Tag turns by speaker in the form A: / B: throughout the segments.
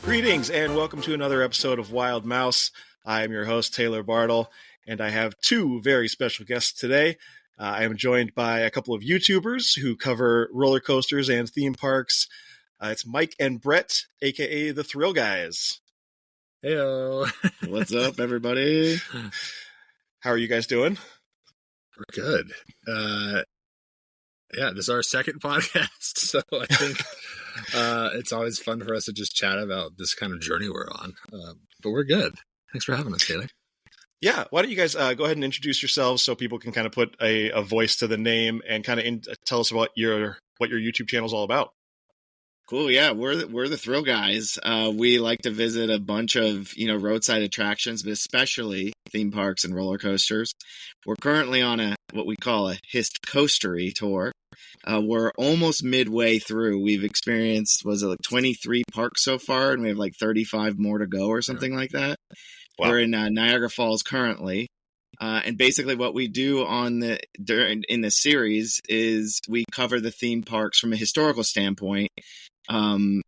A: Greetings and welcome to another episode of Wild Mouse. I am your host, Taylor Bartle, and I have two very special guests today. I am joined by a couple of YouTubers who cover roller coasters and theme parks. It's Mike and Bret, aka the Thrill Guys.
B: Heyo.
C: What's up, everybody?
A: How are you guys doing?
B: We're good. This is our second podcast, so I think it's always fun for us to just chat about this kind of journey we're on. But we're good. Thanks for having us, Taylor.
A: Yeah, why don't you guys go ahead and introduce yourselves so people can kind of put a voice to the name and kind of tell us what your YouTube channel is all about.
C: Cool. Yeah, we're the Thrill Guys. We like to visit a bunch of roadside attractions, but especially theme parks and roller coasters. We're currently on what we call a Hist Coastery tour. We're almost midway through. We've experienced 23 parks so far, and we have 35 more to go or something like that. Wow. We're in Niagara Falls currently. And basically what we do in the series is we cover the theme parks from a historical standpoint, and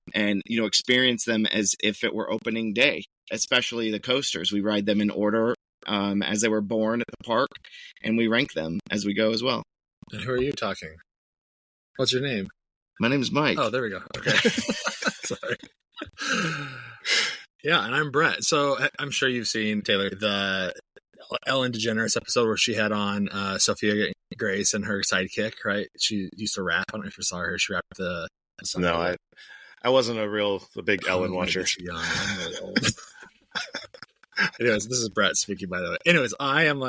C: experience them as if it were opening day, especially the coasters. We ride them in order as they were born at the park, and we rank them as we go as well.
B: And who are you talking? What's your name?
C: My name is Mike.
B: Oh, there we go. Okay. Sorry. Yeah, and I'm Bret. So I'm sure you've seen, Taylor, the Ellen DeGeneres episode where she had on Sophia Grace and her sidekick, right? She used to rap. I don't know if you saw her. She rapped the song.
A: No, I wasn't a big Ellen watcher.
B: I'm really old. Anyways, this is Bret speaking, by the way. Anyways, I am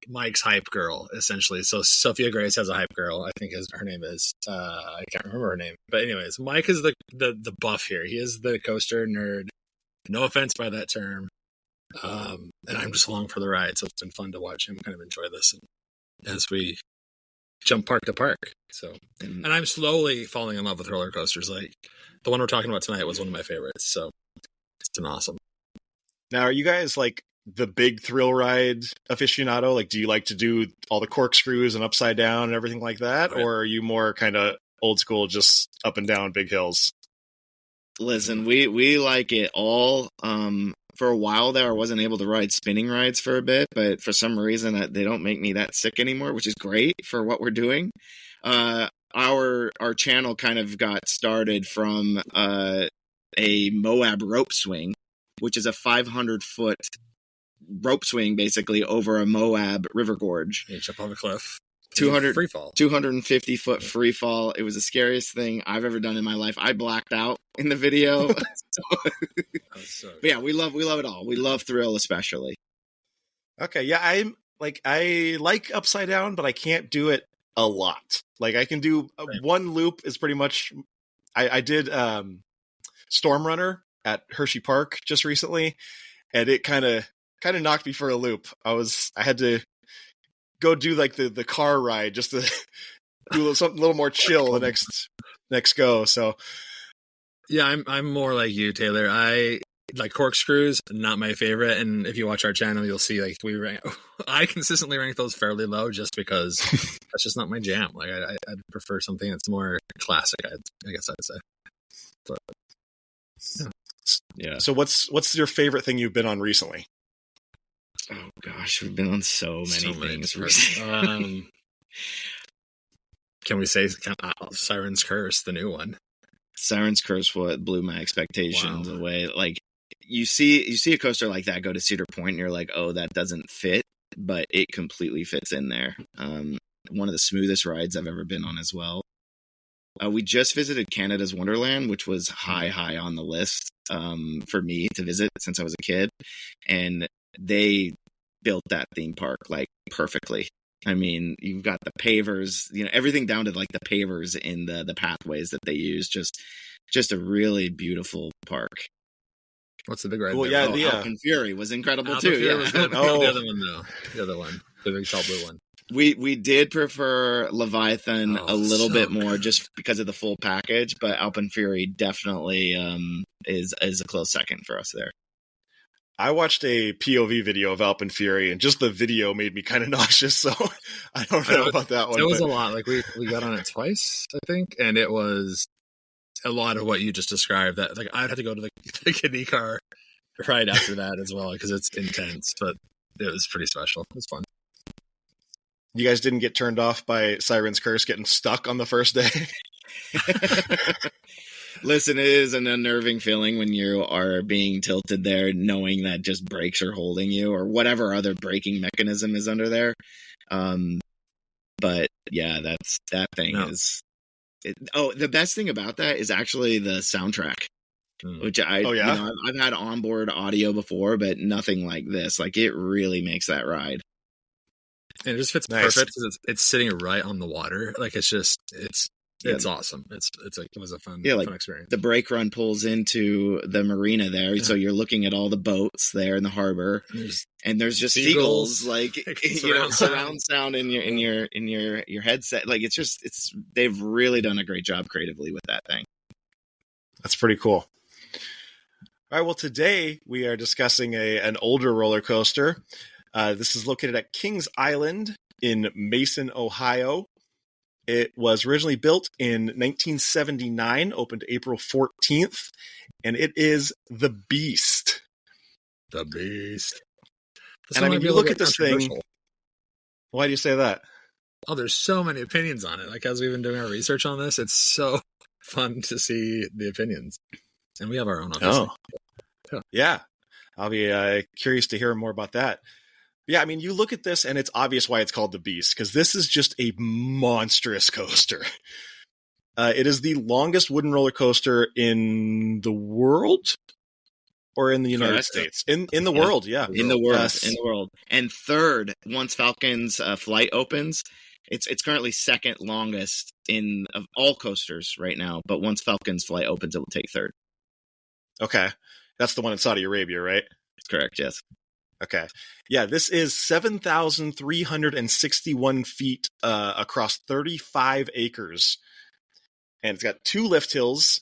B: Mike's hype girl, essentially. So Sophia Grace has a hype girl, I think her name is. I can't remember her name. But anyways, Mike is the buff here. He is the coaster nerd. No offense by that term. And I'm just along for the ride, so it's been fun to watch him kind of enjoy this as we jump park to park. So, and I'm slowly falling in love with roller coasters. Like the one we're talking about tonight was one of my favorites. So it's been awesome.
A: Now, are you guys the big thrill ride aficionado? Do you like to do all the corkscrews and upside down and everything like that? Right. Or are you more kind of old school, just up and down big hills?
C: Listen, we like it all. For a while there, I wasn't able to ride spinning rides for a bit, but for some reason they don't make me that sick anymore, which is great for what we're doing. Our channel kind of got started from a Moab rope swing, which is a 500-foot rope swing basically over a Moab river gorge.
B: You jump off a cliff.
C: 250-foot free fall. It was the scariest thing I've ever done in my life. I blacked out in the video. But yeah, we love it all. We love thrill especially.
A: Okay, yeah, I like upside down, but I can't do it a lot. I can do one loop is pretty much. I did Storm Runner at Hershey Park just recently, and it kind of knocked me for a loop. I had to go do the car ride just to do something a little more chill the next go. So
B: yeah, I'm more like you, Taylor. I like corkscrews, not my favorite. And if you watch our channel, you'll see I consistently rank those fairly low just because that's just not my jam. I'd prefer something that's more classic. I guess I'd say. But,
C: yeah.
A: So what's your favorite thing you've been on recently?
C: Oh gosh, we've been on so many things recently.
B: Can we say Siren's Curse, the new one?
C: Siren's Curse, what blew my expectations away. You see a coaster like that go to Cedar Point, and you're like, oh, that doesn't fit, but it completely fits in there. One of the smoothest rides I've ever been on as well. We just visited Canada's Wonderland, which was high on the list for me to visit since I was a kid, and they built that theme park perfectly. I mean, you've got the pavers, everything down to the pavers in the pathways that they use. Just a really beautiful park.
B: What's the big ride?
A: Well, yeah,
C: Alpine Fury was incredible
B: Alpine
C: too.
B: Fury
C: yeah.
B: was good. Oh, the other one though. The other one, the big tall blue one.
C: We did prefer Leviathan a little bit more just because of the full package, but Alpine Fury definitely is a close second for us there.
A: I watched a POV video of Alpine Fury, and just the video made me kind of nauseous, so I don't know about that one.
B: It was a lot. We got on it twice, I think, and it was a lot of what you just described. That like I'd have to go to the kidney car right after that as well because it's intense, but it was pretty special. It was fun.
A: You guys didn't get turned off by Siren's Curse getting stuck on the first day?
C: Listen, it is an unnerving feeling when you are being tilted there, knowing that just brakes are holding you or whatever other braking mechanism is under there. But yeah, that thing is. The best thing about that is actually the soundtrack, which I've had onboard audio before, but nothing like this. Like it really makes that ride.
B: And it just fits perfect because it's sitting right on the water. Like it's awesome. It's like it was a fun experience. The brake run pulls into the marina there, so you're looking at all the boats there in the harbor, and there's just seagulls like surround sound in your headset. Like they've really done a great job creatively with that thing.
A: That's pretty cool. All right, well today we are discussing an older roller coaster. This is located at Kings Island in Mason, Ohio. It was originally built in 1979, opened April 14th, and it is the Beast.
B: The Beast.
A: And I mean, you look at this thing. Why do you say that?
B: Oh, there's so many opinions on it. Like, as we've been doing our research on this, it's so fun to see the opinions. And we have our own, obviously.
A: Yeah. I'll be curious to hear more about that. Yeah, I mean, you look at this and it's obvious why it's called the Beast, because this is just a monstrous coaster. It is the longest wooden roller coaster in the world or in the United States? In the world, yeah.
C: In the world. And third, once Falcon's flight opens, it's currently second longest of all coasters right now, but once Falcon's flight opens, it will take third.
A: Okay. That's the one in Saudi Arabia, right?
C: Correct, yes.
A: Okay. Yeah, this is 7,361 feet across 35 acres. And it's got 2 lift hills,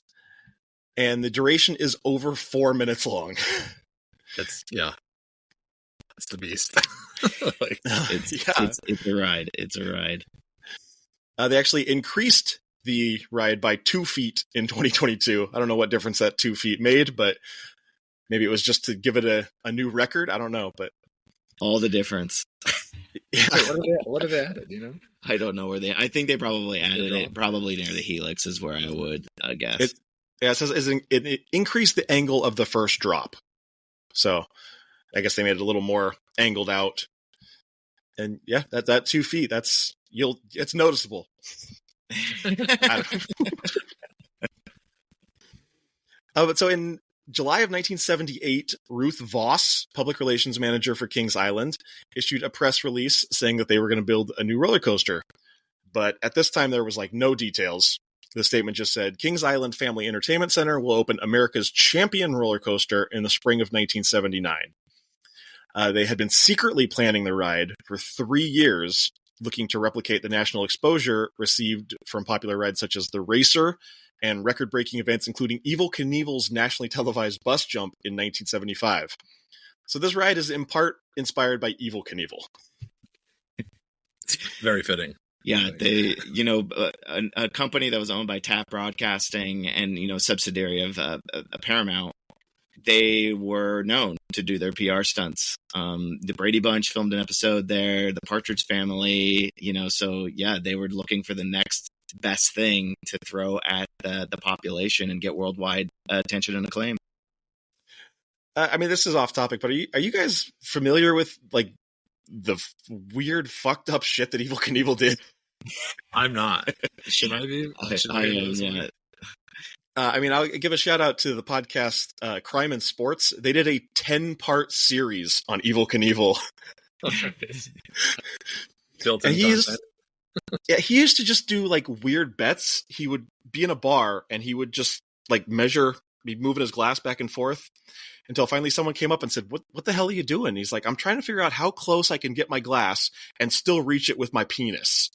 A: and the duration is over 4 minutes long.
B: It's the Beast.
C: It's a ride. It's a ride.
A: They actually increased the ride by 2 feet in 2022. I don't know what difference that 2 feet made, but maybe it was just to give it a new record. I don't know, but
C: all the difference.
B: Yeah. What have they added? You know,
C: I don't know where I think they probably added it. Probably near the helix is where I would guess.
A: It says it increased the angle of the first drop, so I guess they made it a little more angled out. And yeah, that 2 feet. It's noticeable. But so in July of 1978, Ruth Voss, public relations manager for Kings Island, issued a press release saying that they were going to build a new roller coaster. But at this time, there was no details. The statement just said, Kings Island Family Entertainment Center will open America's champion roller coaster in the spring of 1979. They had been secretly planning the ride for 3 years, looking to replicate the national exposure received from popular rides such as the Racer and record-breaking events including Evel Knievel's nationally televised bus jump in 1975. So this ride is in part inspired by Evel Knievel.
B: Very fitting.
C: Yeah, they, a company that was owned by TAP Broadcasting and, subsidiary of Paramount, they were known to do their PR stunts. The Brady Bunch filmed an episode there, the Partridge Family, so yeah, they were looking for the next best thing to throw at the population and get worldwide attention and acclaim.
A: I mean, this is off topic, but are you guys familiar with the weird fucked up shit that Evel Knievel did?
B: I'm not. Should I be?
C: I am, yeah.
A: I mean, I'll give a shout out to the podcast Crime and Sports. They did a 10-part series on Evel Knievel. And he used to just do weird bets. He would be in a bar and he would just measure, be moving his glass back and forth until finally someone came up and said, what the hell are you doing? He's like, I'm trying to figure out how close I can get my glass and still reach it with my penis.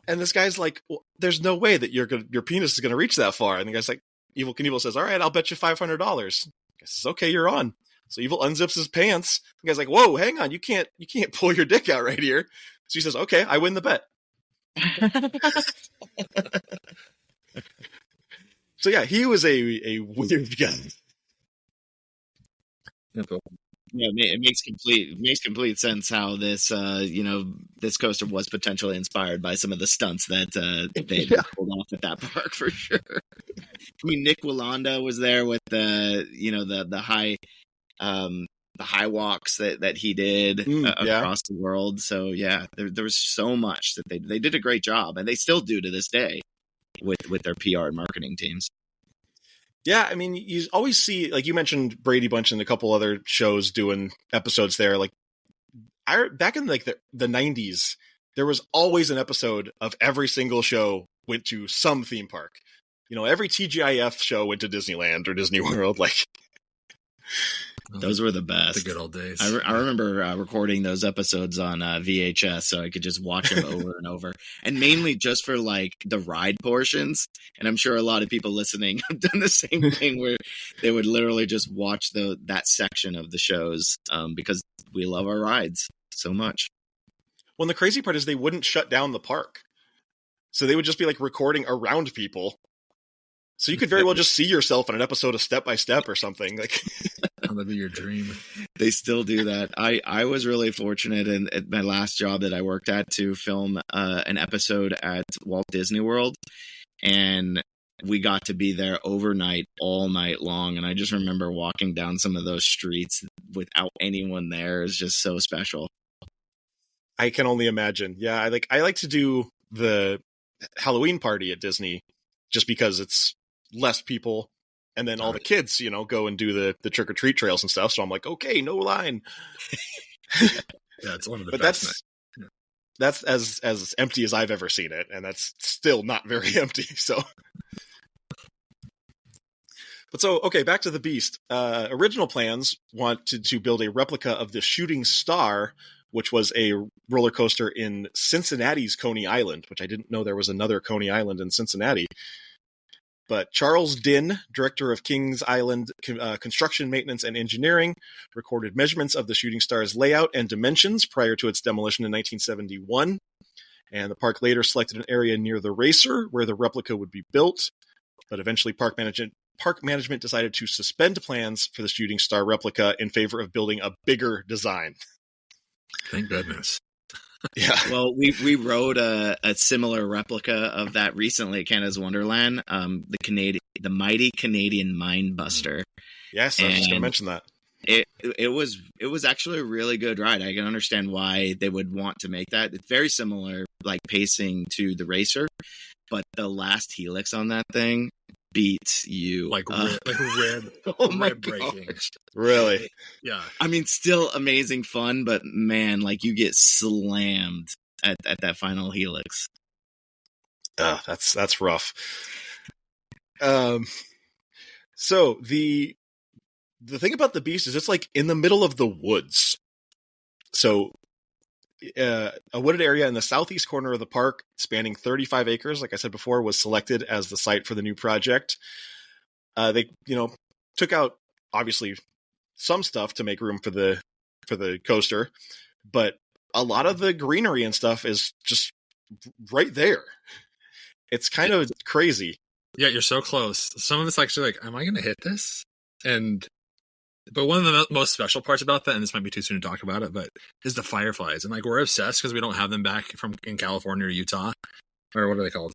A: And this guy's like, well, there's no way that your penis is going to reach that far. And the guy's like, Evel Knievel says, all right, I'll bet you $500. I says, okay, you're on. So Evel unzips his pants. The guy's like, whoa, hang on. You can't pull your dick out right here. So he says, okay, I win the bet. So yeah, he was a weird guy.
C: Yeah, it makes complete sense how this this coaster was potentially inspired by some of the stunts that they pulled off at that park for sure. I mean, Nick Walanda was there with the high walks that he did across the world. So yeah, there was so much that they did a great job, and they still do to this day with their PR and marketing teams.
A: Yeah, I mean, you always see, like you mentioned, Brady Bunch and a couple other shows doing episodes there. Like, back in like the 90s, there was always an episode of every single show went to some theme park. You know, every TGIF show went to Disneyland or Disney World. Like,
C: those were the best.
B: The good old days.
C: I remember recording those episodes on VHS so I could just watch them over and over. And mainly just for like the ride portions. And I'm sure a lot of people listening have done the same thing where they would literally just watch that section of the shows because we love our rides so much.
A: Well, and the crazy part is they wouldn't shut down the park. So they would just be like recording around people. So you could very well just see yourself in an episode of Step by Step or something. Like,
B: that'd be your dream.
C: They still do that. I was really fortunate at my last job that I worked at to film an episode at Walt Disney World, and we got to be there overnight, all night long. And I just remember walking down some of those streets without anyone there. It's just so special.
A: I can only imagine. Yeah, I like to do the Halloween party at Disney just because it's less people, and then all the kids, you know, go and do the trick-or-treat trails and stuff. So I'm like, okay, no line.
B: Yeah, it's one of the best.
A: That's as empty as I've ever seen it, and that's still not very empty. So, but so okay, back to the Beast. Original plans wanted to build a replica of the Shooting Star, which was a roller coaster in Cincinnati's Coney Island, which I didn't know there was another Coney Island in Cincinnati. But Charles Dinn, director of Kings Island Construction, Maintenance, and Engineering, recorded measurements of the Shooting Star's layout and dimensions prior to its demolition in 1971. And the park later selected an area near the racer where the replica would be built. But eventually park management decided to suspend plans for the Shooting Star replica in favor of building a bigger design. Thank goodness.
C: Yeah. Well, we rode a similar replica of that recently at Canada's Wonderland, the mighty Canadian Mindbuster.
A: Yes, I was just going to mention that.
C: It was actually a really good ride. I can understand why they would want to make that. It's very similar, like pacing to the racer, but the last helix on that thing beats you
B: rib breaking.
A: Really?
B: Yeah.
C: I mean, still amazing fun, but man, like you get slammed at that final helix.
A: That's rough. So the thing about the Beast is it's like in the middle of the woods. So a wooded area in the southeast corner of the park, spanning 35 acres, like I said before, was selected as the site for the new project. They, took out obviously some stuff to make room for the coaster, but a lot of the greenery and stuff is just right there. It's kind of crazy.
B: Yeah, you're so close. Some of it's actually like, am I going to hit this? But one of the most special parts about that, and this might be too soon to talk about it, but is the fireflies. And like we're obsessed because we don't have them back in California or Utah, or what are they called?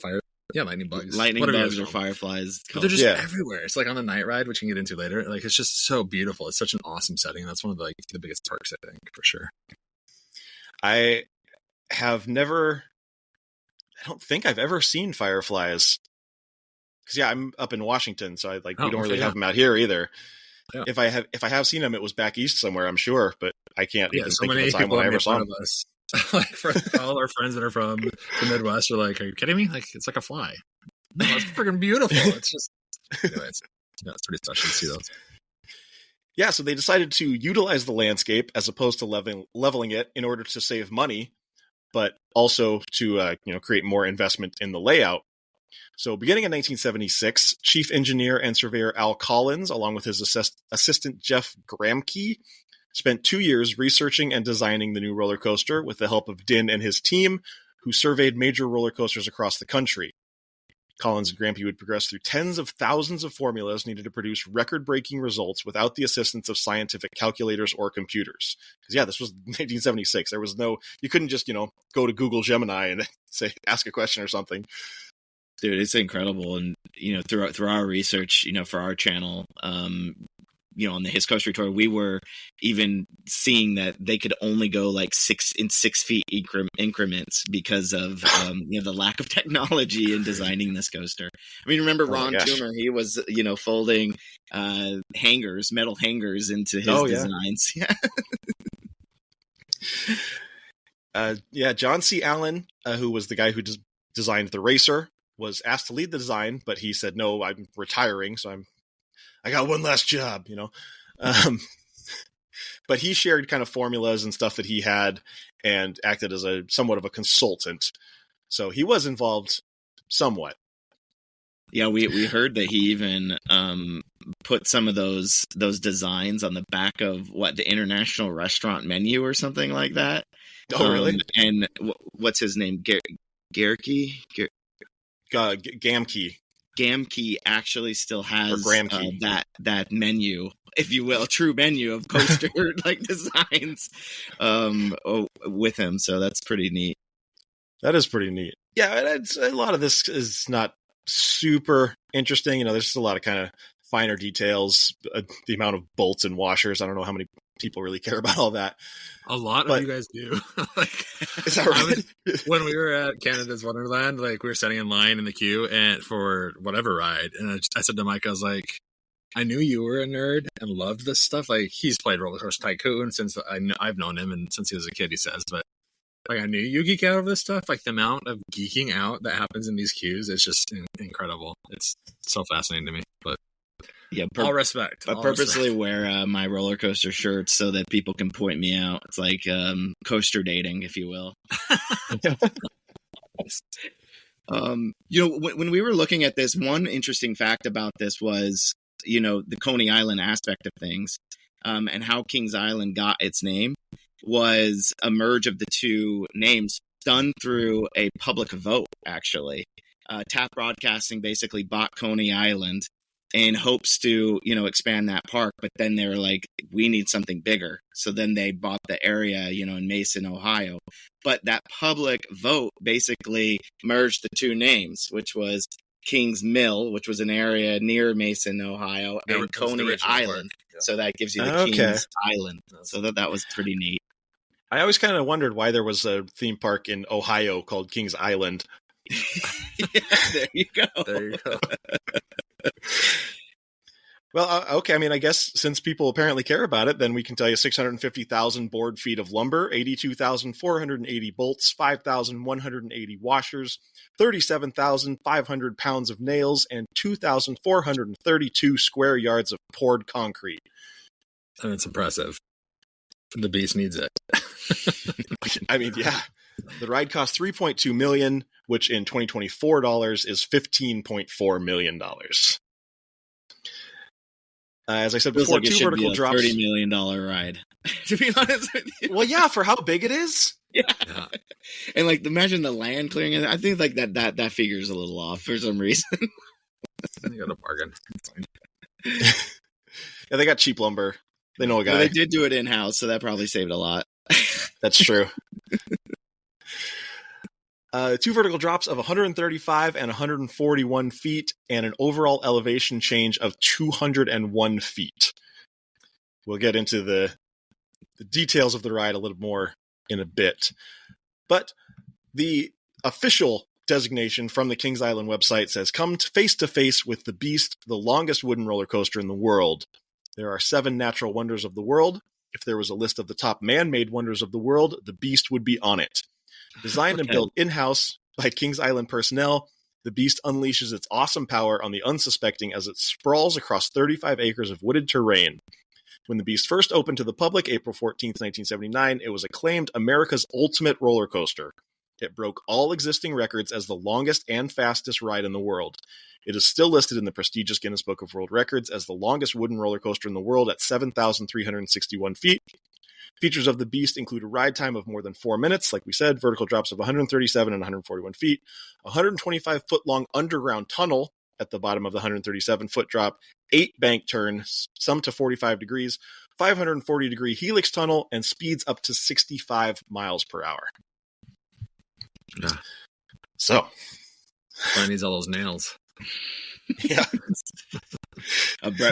B: Lightning bugs.
C: Lightning bugs or fireflies.
B: But they're just everywhere. It's like on the night ride, which we can get into later. Like it's just so beautiful. It's such an awesome setting. That's one of the biggest parks, I think, for sure.
A: I don't think I've ever seen fireflies. Because I'm up in Washington, so we don't really have them out here either. Yeah. If I have seen them, it was back east somewhere, I'm sure, but I can't even think of a time when I ever saw them.
B: Like all our friends that are from the Midwest are like, "Are you kidding me? Like it's like a fly." No, it's freaking beautiful. It's just, anyways, it's pretty special to see those.
A: Yeah, so they decided to utilize the landscape as opposed to leveling it in order to save money, but also to create more investment in the layout. So beginning in 1976, chief engineer and surveyor Al Collins, along with his assistant Jeff Gramke, spent 2 years researching and designing the new roller coaster with the help of Dinn and his team, who surveyed major roller coasters across the country. Collins and Grampy would progress through tens of thousands of formulas needed to produce record-breaking results without the assistance of scientific calculators or computers. Because, yeah, this was 1976. There was no, you couldn't just, go to Google Gemini and say, ask a question or something.
C: Dude, it's incredible. And, through our research, for our channel, on the His Coaster Tour, we were even seeing that they could only go like 6 feet increments because of the lack of technology in designing this coaster. I mean, remember Ron Toomer? He was folding metal hangers into his designs.
A: John C. Allen, who was the guy who designed the racer, was asked to lead the design, but he said, "No, I'm retiring, so I got one last job," But he shared kind of formulas and stuff that he had and acted as somewhat of a consultant. So he was involved somewhat.
C: Yeah, we heard that he even put some of those designs on the back of the international restaurant menu or something like that.
A: Oh, really?
C: And what's his name? Gamke. Gamke actually still has that menu, if you will, a true menu of coaster like designs with him. So that's pretty neat.
A: That is pretty neat. Yeah, a lot of this is not super interesting. There's just a lot of kind of finer details, the amount of bolts and washers. I don't know how many people really care about all that.
B: A lot of you guys do.
A: Is that right?
B: When we were at Canada's Wonderland, we were standing in line in the queue and for whatever ride, and I said to Mike, I was like, I knew you were a nerd and loved this stuff. He's played Roller Coaster Tycoon since I've known him, and since he was a kid, he says, but I knew you geek out over this stuff. The amount of geeking out that happens in these queues is just incredible. It's so fascinating to me, but
C: yeah,
B: all respect.
C: I purposely wear my roller coaster shirts so that people can point me out. It's like coaster dating, if you will. When we were looking at this, one interesting fact about this was, the Coney Island aspect of things, and how Kings Island got its name was a merge of the two names done through a public vote, actually. Tap Broadcasting basically bought Coney Island in hopes to, expand that park. But then they were like, we need something bigger. So then they bought the area, in Mason, Ohio. But that public vote basically merged the two names, which was Kings Mill, which was an area near Mason, Ohio, and Coney Island. Yeah. So that gives you the Kings Island. So that was pretty neat.
A: I always kind of wondered why there was a theme park in Ohio called Kings Island.
C: Yeah, there you go.
A: Well, okay. I mean, I guess since people apparently care about it, then we can tell you 650,000 board feet of lumber, 82,480 bolts, 5,180 washers, 37,500 pounds of nails, and 2,432 square yards of poured concrete.
B: And it's impressive. The beast needs it.
A: I mean, yeah. The ride cost $3.2 million, which in 2024 dollars is $15.4 million. As I said before,
C: two vertical drops. $30 million ride, to be honest with you.
A: Well, yeah, for how big it is.
C: Yeah. And imagine the land clearing. I think that figure's a little off for some reason.
B: You got a bargain.
A: Yeah, they got cheap lumber. They know a guy.
C: Well, they did do it in-house, so that probably saved a lot.
A: That's true. Two vertical drops of 135 and 141 feet, and an overall elevation change of 201 feet. We'll get into the details of the ride a little more in a bit. But the official designation from the Kings Island website says, "Come face to face with the Beast, the longest wooden roller coaster in the world. There are 7 natural wonders of the world. If there was a list of the top man-made wonders of the world, the Beast would be on it. Designed and built in-house by Kings Island personnel, the Beast unleashes its awesome power on the unsuspecting as it sprawls across 35 acres of wooded terrain. When the Beast first opened to the public, April 14th, 1979, it was acclaimed America's ultimate roller coaster. It broke all existing records as the longest and fastest ride in the world. It is still listed in the prestigious Guinness Book of World Records as the longest wooden roller coaster in the world at 7,361 feet. Features of the Beast include a ride time of more than 4 minutes, like we said, vertical drops of 137 and 141 feet, 125-foot-long underground tunnel at the bottom of the 137-foot drop, 8 bank turns, some to 45 degrees, 540-degree helix tunnel, and speeds up to 65 miles per hour.
B: Yeah.
A: So.
B: I needs all those nails.
A: Yeah.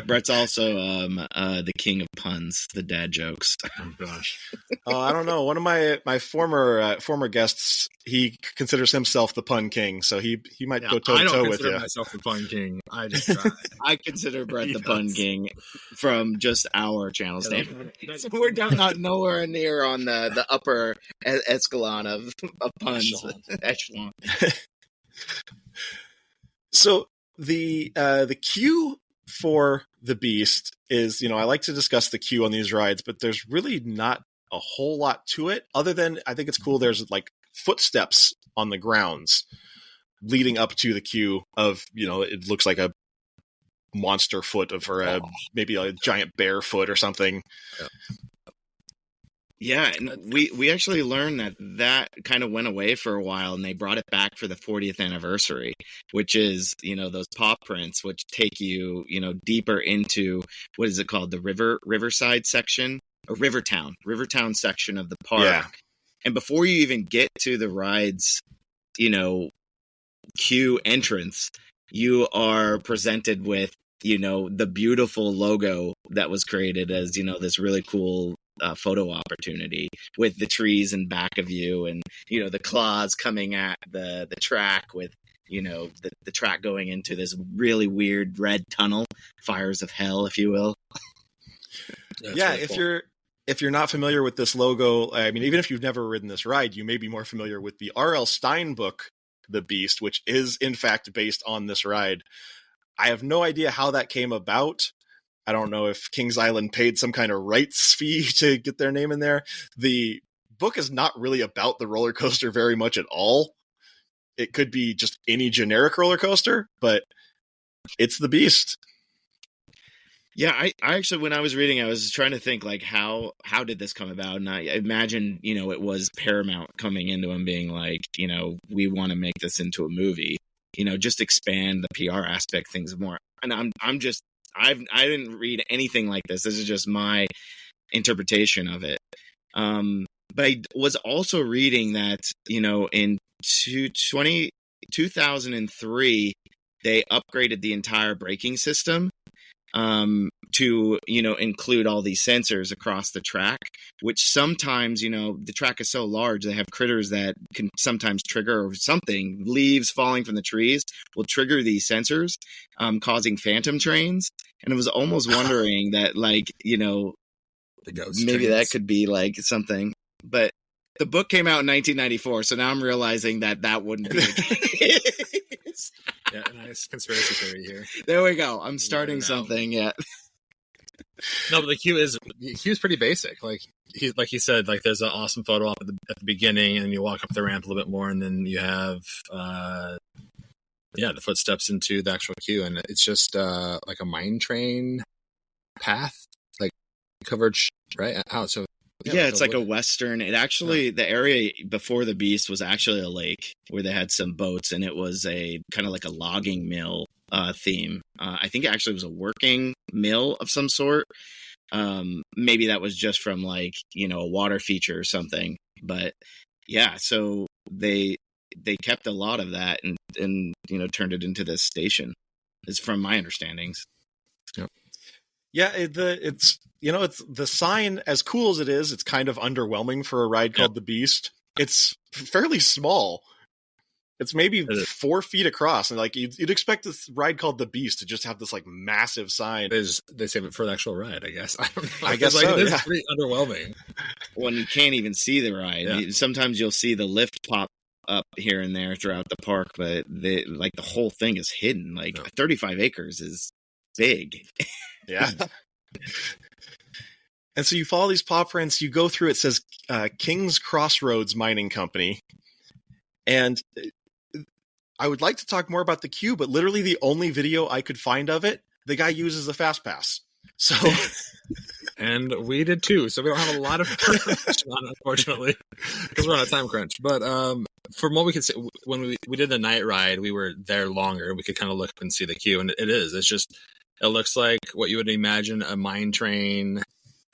C: Brett's also the king of puns, the dad jokes.
B: Oh gosh.
A: I don't know. One of my former guests, he considers himself the pun king, so he might go toe to toe with you.
B: I don't consider myself the pun king. I just try.
C: I consider Brett the pun king from just our channel standpoint. We're not nowhere near on the upper escalon of puns. Echelon.
A: So the queue for the Beast is, I like to discuss the queue on these rides, but there's really not a whole lot to it other than I think it's cool. There's like footsteps on the grounds leading up to the queue of, it looks like a monster foot or maybe a giant bear foot or something.
C: Yeah, and we actually learned that kind of went away for a while, and they brought it back for the 40th anniversary, which is, those paw prints, which take you, deeper into, what is it called? The Riverside section, or Rivertown section of the park. Yeah. And before you even get to the ride's, queue entrance, you are presented with, the beautiful logo that was created as, this really cool photo opportunity with the trees in back of you and, the claws coming at the track with, the track going into this really weird red tunnel, fires of hell, if you will.
A: Yeah, really cool. If you're not familiar with this logo, I mean, even if you've never ridden this ride, you may be more familiar with the R.L. Stine book, The Beast, which is in fact based on this ride. I have no idea how that came about. I don't know if Kings Island paid some kind of rights fee to get their name in there. The book is not really about the roller coaster very much at all. It could be just any generic roller coaster, but it's the Beast.
C: Yeah, I actually, when I was reading, I was trying to think, like, how did this come about? And I imagine, it was Paramount coming into them being like, we want to make this into a movie, just expand the PR aspect things more. And I didn't read anything like this. This is just my interpretation of it. But I was also reading that, in 2003, they upgraded the entire braking system to, include all these sensors across the track, which sometimes, the track is so large, they have critters that can sometimes trigger or something, leaves falling from the trees will trigger these sensors, causing phantom trains. And I was almost wondering that, like,
B: the ghost
C: maybe
B: trains.
C: That could be like something, but the book came out in 1994. So now I'm realizing that wouldn't be the case.
B: Yeah, nice conspiracy theory here.
C: There we go. I'm starting something. Yeah.
B: No, but the queue is pretty basic. Like he said, like there's an awesome photo op at the beginning, and you walk up the ramp a little bit more, and then you have the footsteps into the actual queue, and it's just like a mine train path, like coverage, right? So.
C: Yeah, it's like a western. It actually, the area before the Beast was actually a lake where they had some boats, and it was a kind of like a logging mill theme. I think it actually was a working mill of some sort. Maybe that was just from like, a water feature or something. But yeah, so they kept a lot of that and turned it into this station. Is from my understandings.
B: Yep.
A: Yeah, it's the sign, as cool as it is, it's kind of underwhelming for a ride called The Beast. It's fairly small. It's maybe 4 feet across, and like you'd expect this ride called The Beast to just have this like massive sign.
B: They save it for the actual ride, I guess. I don't know.
A: I guess
B: like,
A: so,
B: it is pretty underwhelming.
C: When you can't even see the ride, sometimes you'll see the lift pop up here and there throughout the park, but the whole thing is hidden. Like 35 acres is big.
A: Yeah. And so you follow these paw prints, you go through, it says King's Crossroads Mining Company. And I would like to talk more about the queue, but literally the only video I could find of it, the guy uses a fast pass. So
B: And we did too, so we don't have a lot of information on it, unfortunately, because we're on a time crunch. But from what we could see, when we did the night ride, we were there longer. We could kind of look up and see the queue, and it looks like what you would imagine a mine train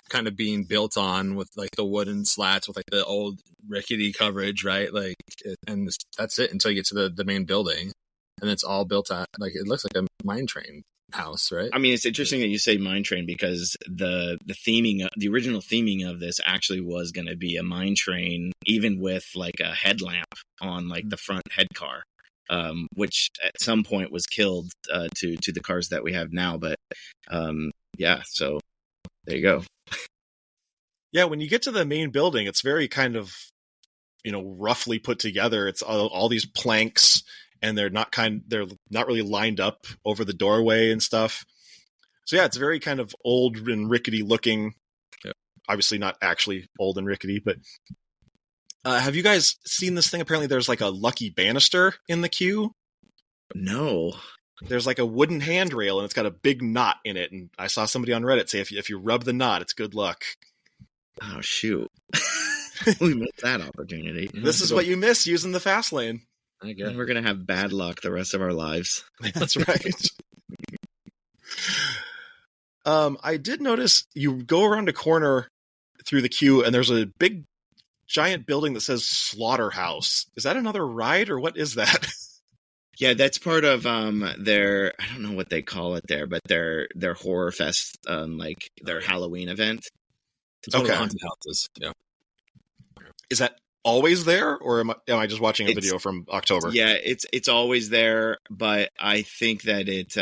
B: kind of being built on, with like the wooden slats with like the old rickety coverage, right? Like, and that's it until you get to the main building, and it's all built at, like, it looks like a mine train house, right?
C: I mean, it's interesting that you say mine train, because the original theming of this actually was going to be a mine train, even with like a headlamp on like the front head car, which at some point was killed to the cars that we have now. But yeah, so there you go.
A: Yeah, when you get to the main building, it's very kind of, roughly put together. It's all these planks, and they're not really lined up over the doorway and stuff. So yeah, it's very kind of old and rickety looking.
B: Yeah.
A: Obviously not actually old and rickety, but have you guys seen this thing? Apparently there's like a lucky banister in the queue.
C: No.
A: There's like a wooden handrail, and it's got a big knot in it. And I saw somebody on Reddit say if you rub the knot, it's good luck.
C: Oh, shoot. We missed that opportunity.
A: This is what you miss using the fast lane.
B: I guess
C: We're going to have bad luck the rest of our lives.
A: That's right. I did notice you go around a corner through the queue, and there's a big, giant building that says Slaughterhouse. Is that another ride, or what is that?
C: Yeah, that's part of their, I don't know what they call it there, but their horror fest, like their Halloween event.
B: it's one of the haunted houses. Yeah.
A: Is that always there, or am I just watching a video from October?
C: Yeah, it's always there, but I think that it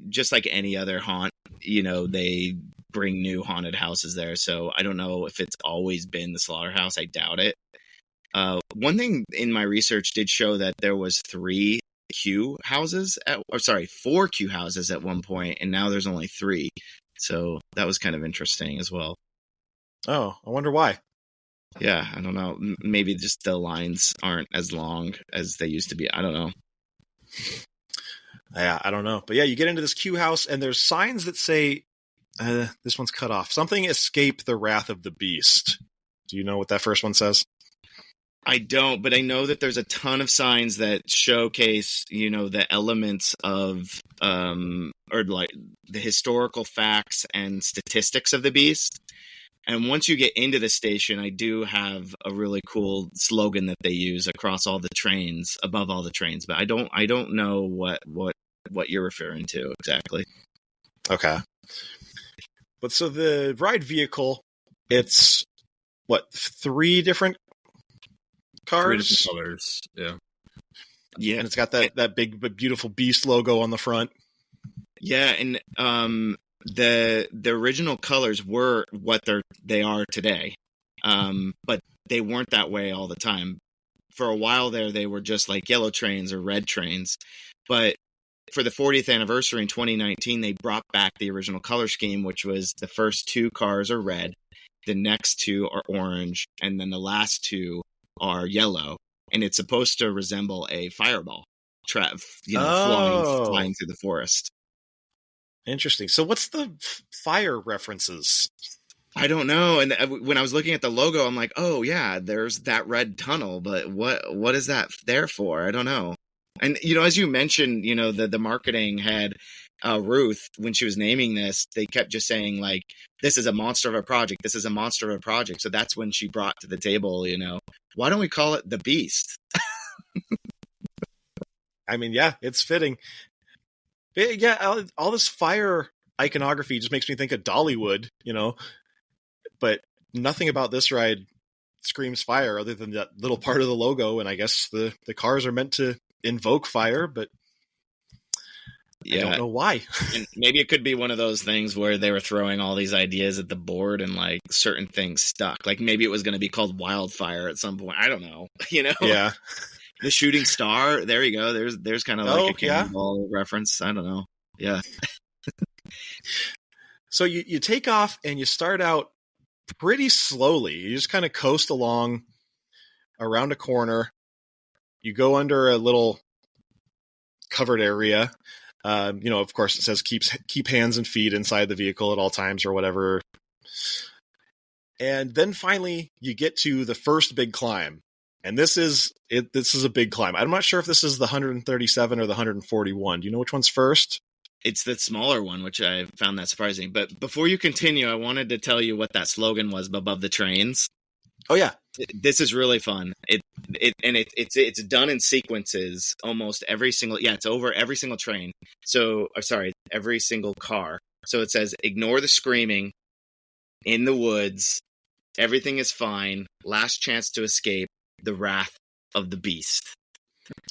C: just like any other haunt, they bring new haunted houses there. So I don't know if it's always been the Slaughterhouse. I doubt it. One thing in my research did show that there was 4 queue houses at one point, and now there's only 3. So that was kind of interesting as well.
A: Oh, I wonder why.
C: Yeah, I don't know. Maybe just the lines aren't as long as they used to be. I don't know.
A: Yeah, I don't know. But yeah, you get into this queue house, and there's signs that say, this one's cut off. Something escape the wrath of the beast. Do you know what that first one says?
C: I don't, but I know that there's a ton of signs that showcase, the elements of, or like the historical facts and statistics of the beast. And once you get into the station, I do have a really cool slogan that they use across all the trains, above all the trains. But I don't know what you're referring to exactly.
A: Okay. But so the ride vehicle, it's what, 3 different cars?
B: 3 different colors. Yeah.
C: Yeah.
A: And it's got that big but beautiful beast logo on the front.
C: Yeah, and the original colors were what they are today, but they weren't that way all the time. For a while there, they were just like yellow trains or red trains, but for the 40th anniversary in 2019, they brought back the original color scheme, which was the first 2 cars are red, the next 2 are orange, and then the last 2 are yellow, and it's supposed to resemble a fireball flying through the forest.
A: Interesting. So what's the fire references?
C: I don't know. And when I was looking at the logo, I'm like, oh yeah, there's that red tunnel, but what is that there for? I don't know. And, as you mentioned, the marketing head, Ruth, when she was naming this, they kept just saying like, this is a monster of a project. This is a monster of a project. So that's when she brought to the table, why don't we call it the Beast?
A: I mean, yeah, it's fitting. Yeah, all this fire iconography just makes me think of Dollywood, but nothing about this ride screams fire other than that little part of the logo. And I guess the cars are meant to invoke fire, but I don't know why.
C: And maybe it could be one of those things where they were throwing all these ideas at the board and like certain things stuck. Like maybe it was going to be called Wildfire at some point. I don't know, Yeah. The shooting star. There you go. There's kind of like a cannonball reference. I don't know. Yeah.
A: So you take off and you start out pretty slowly. You just kind of coast along around a corner. You go under a little covered area. Of course it says keep hands and feet inside the vehicle at all times or whatever. And then finally you get to the first big climb. And this is a big climb. I'm not sure if this is the 137 or the 141. Do you know which one's first?
C: It's the smaller one, which I found that surprising. But before you continue, I wanted to tell you what that slogan was above the trains.
A: Oh yeah,
C: this is really fun. It's done in sequences almost every single. Yeah, it's over every single train. So, sorry, every single car. So it says, "Ignore the screaming. In the woods, everything is fine. Last chance to escape. The wrath of the beast."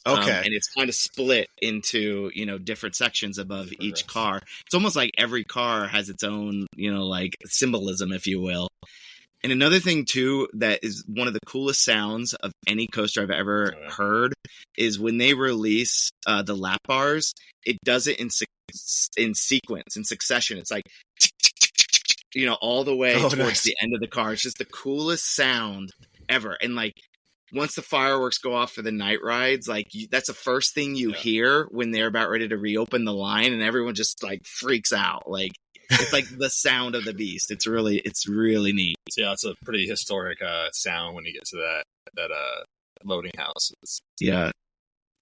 A: Okay.
C: And it's kind of split into, different sections above each car. It's almost like every car has its own, like symbolism, if you will. And another thing, too, that is one of the coolest sounds of any coaster I've ever heard is when they release the lap bars, it does it in sequence, in succession. It's like, all the way towards the end of the car. It's just the coolest sound ever. And like, once the fireworks go off for the night rides, like that's the first thing you hear when they're about ready to reopen the line, and everyone just like freaks out. Like it's like the sound of the beast. It's really neat.
B: So, yeah, it's a pretty historic sound when you get to that loading house.
C: Yeah,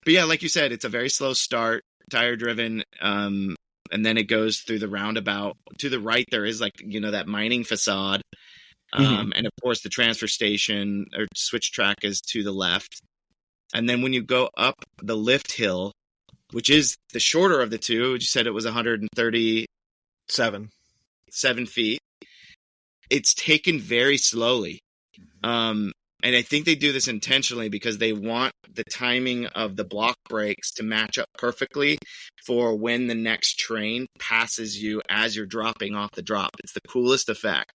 C: but yeah, like you said, it's a very slow start, tire driven, and then it goes through the roundabout. To the right, there is like that mining facade. And of course, the transfer station or switch track is to the left. And then when you go up the lift hill, which is the shorter of the two, you said it was 137 feet. It's taken very slowly. And I think they do this intentionally because they want the timing of the block brakes to match up perfectly for when the next train passes you as you're dropping off the drop. It's the coolest effect.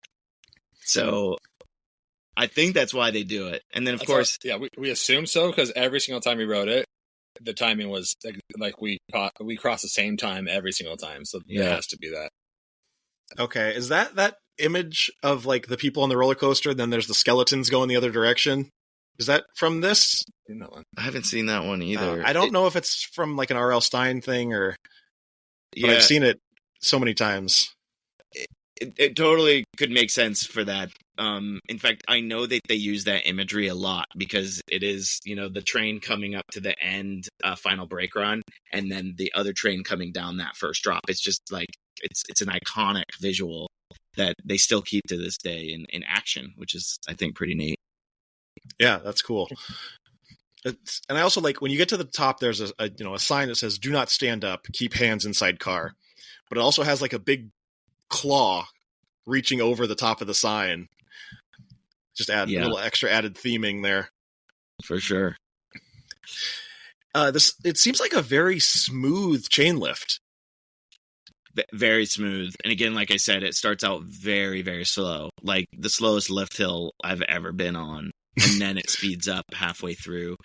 C: So I think that's why they do it. And then, of course...
B: we assume so because every single time we rode it, the timing was like we crossed the same time every single time. So it has to be that.
A: Okay. Is that image of like the people on the roller coaster, then there's the skeletons going the other direction? Is that from this?
C: I haven't seen that one either.
A: I don't know if it's from like an R.L. Stine thing or... But I've seen it so many times.
C: It totally could make sense for that. In fact, I know that they use that imagery a lot because it is, the train coming up to the end, final brake run, and then the other train coming down that first drop. It's just like, it's an iconic visual that they still keep to this day in action, which is, I think, pretty neat.
A: Yeah, that's cool. And I also like when you get to the top, there's a sign that says, "Do not stand up, keep hands inside car." But it also has like a big claw reaching over the top of the sign. Just add a little extra added theming there.
C: For sure.
A: It seems like a very smooth chain lift.
C: Very smooth. And again, like I said, it starts out very, very slow. Like the slowest lift hill I've ever been on. And then it speeds up halfway through.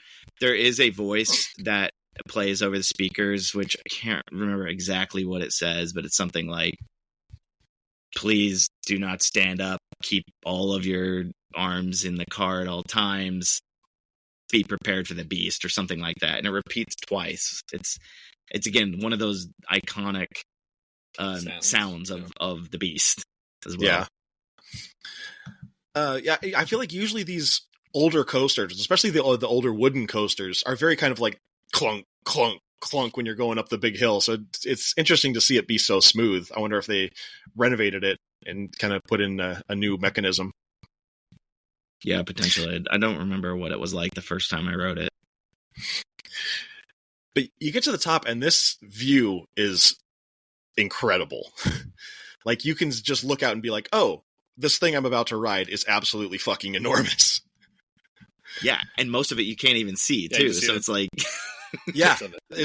C: There is a voice that plays over the speakers, which I can't remember exactly what it says, but it's something like, "Please do not stand up. Keep all of your arms in the car at all times. Be prepared for the beast," or something like that. And it repeats twice. It's again one of those iconic sounds of the beast as well.
A: Yeah. I feel like usually these older coasters, especially the older wooden coasters, are very kind of like clunk, clunk, clunk when you're going up the big hill. So it's interesting to see it be so smooth. I wonder if they renovated it and kind of put in a new mechanism.
C: Yeah, potentially. I don't remember what it was like the first time I rode it.
A: But you get to the top and this view is incredible. Like you can just look out and be like, "Oh, this thing I'm about to ride is absolutely fucking enormous."
C: Yeah, and most of it you can't even see too. So it's like,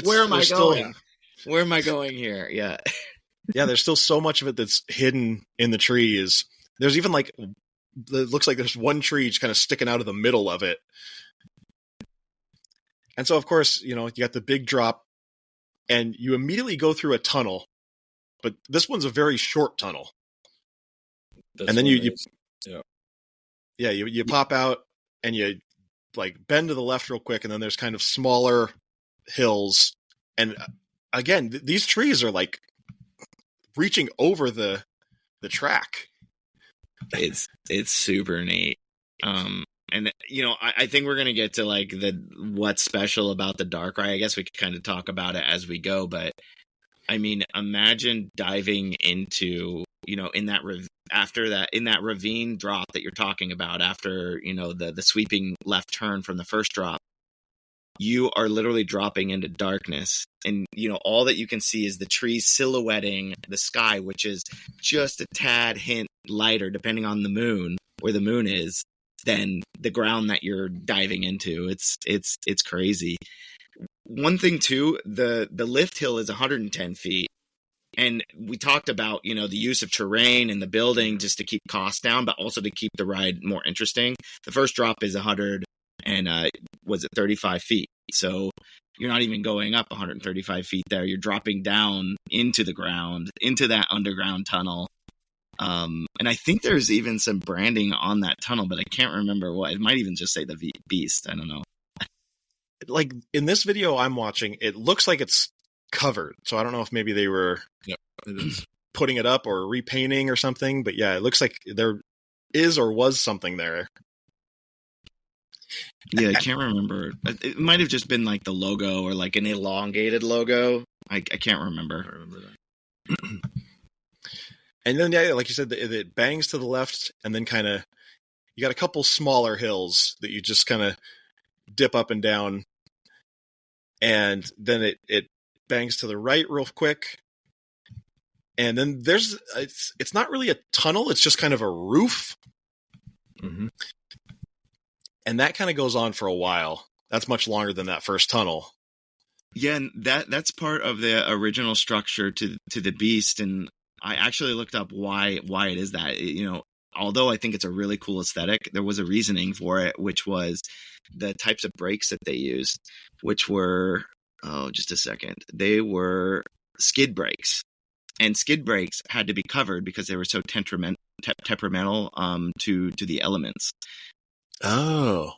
A: where am I going?
C: Where am I going here? Yeah.
A: Yeah, there's still so much of it that's hidden in the trees. There's even like, it looks like there's one tree just kind of sticking out of the middle of it. And so, of course, you got the big drop and you immediately go through a tunnel, but this one's a very short tunnel. And then you pop out and you like bend to the left real quick. And then there's kind of smaller hills. And again, these trees are like reaching over the track.
C: It's super neat. And I think we're gonna get to like what's special about the dark ride. I guess we could kind of talk about it as we go, but I mean, imagine diving into in that in that ravine drop that you're talking about after the sweeping left turn from the first drop. You are literally dropping into darkness, and all that you can see is the trees silhouetting the sky, which is just a tad hint lighter depending on the moon, where the moon is, than the ground that you're diving into. It's crazy. One thing too, the lift hill is 110 feet, and we talked about the use of terrain and the building just to keep costs down, but also to keep the ride more interesting. The first drop is 100 and was it 35 feet? So you're not even going up 135 feet there. You're dropping down into the ground, into that underground tunnel. And I think there's even some branding on that tunnel, but I can't remember what. It might even just say the Beast. I don't know.
A: Like in this video I'm watching, it looks like it's covered. So I don't know if maybe they were putting it up or repainting or something. But yeah, it looks like there is or was something there.
C: Yeah, I can't remember. It might have just been like the logo or like an elongated logo. I can't remember.
B: I remember that.
A: And then, yeah, like you said, it bangs to the left, and then kind of you got a couple smaller hills that you just kind of dip up and down, and then it bangs to the right real quick, and then it's not really a tunnel; it's just kind of a roof.
B: Mm-hmm.
A: And that kind of goes on for a while. That's much longer than that first tunnel.
C: Yeah, and that's part of the original structure to the Beast. And I actually looked up why it is that. Although I think it's a really cool aesthetic, there was a reasoning for it, which was the types of brakes that they used, which were just a second. They were skid brakes, and skid brakes had to be covered because they were so temperamental to the elements.
A: Oh,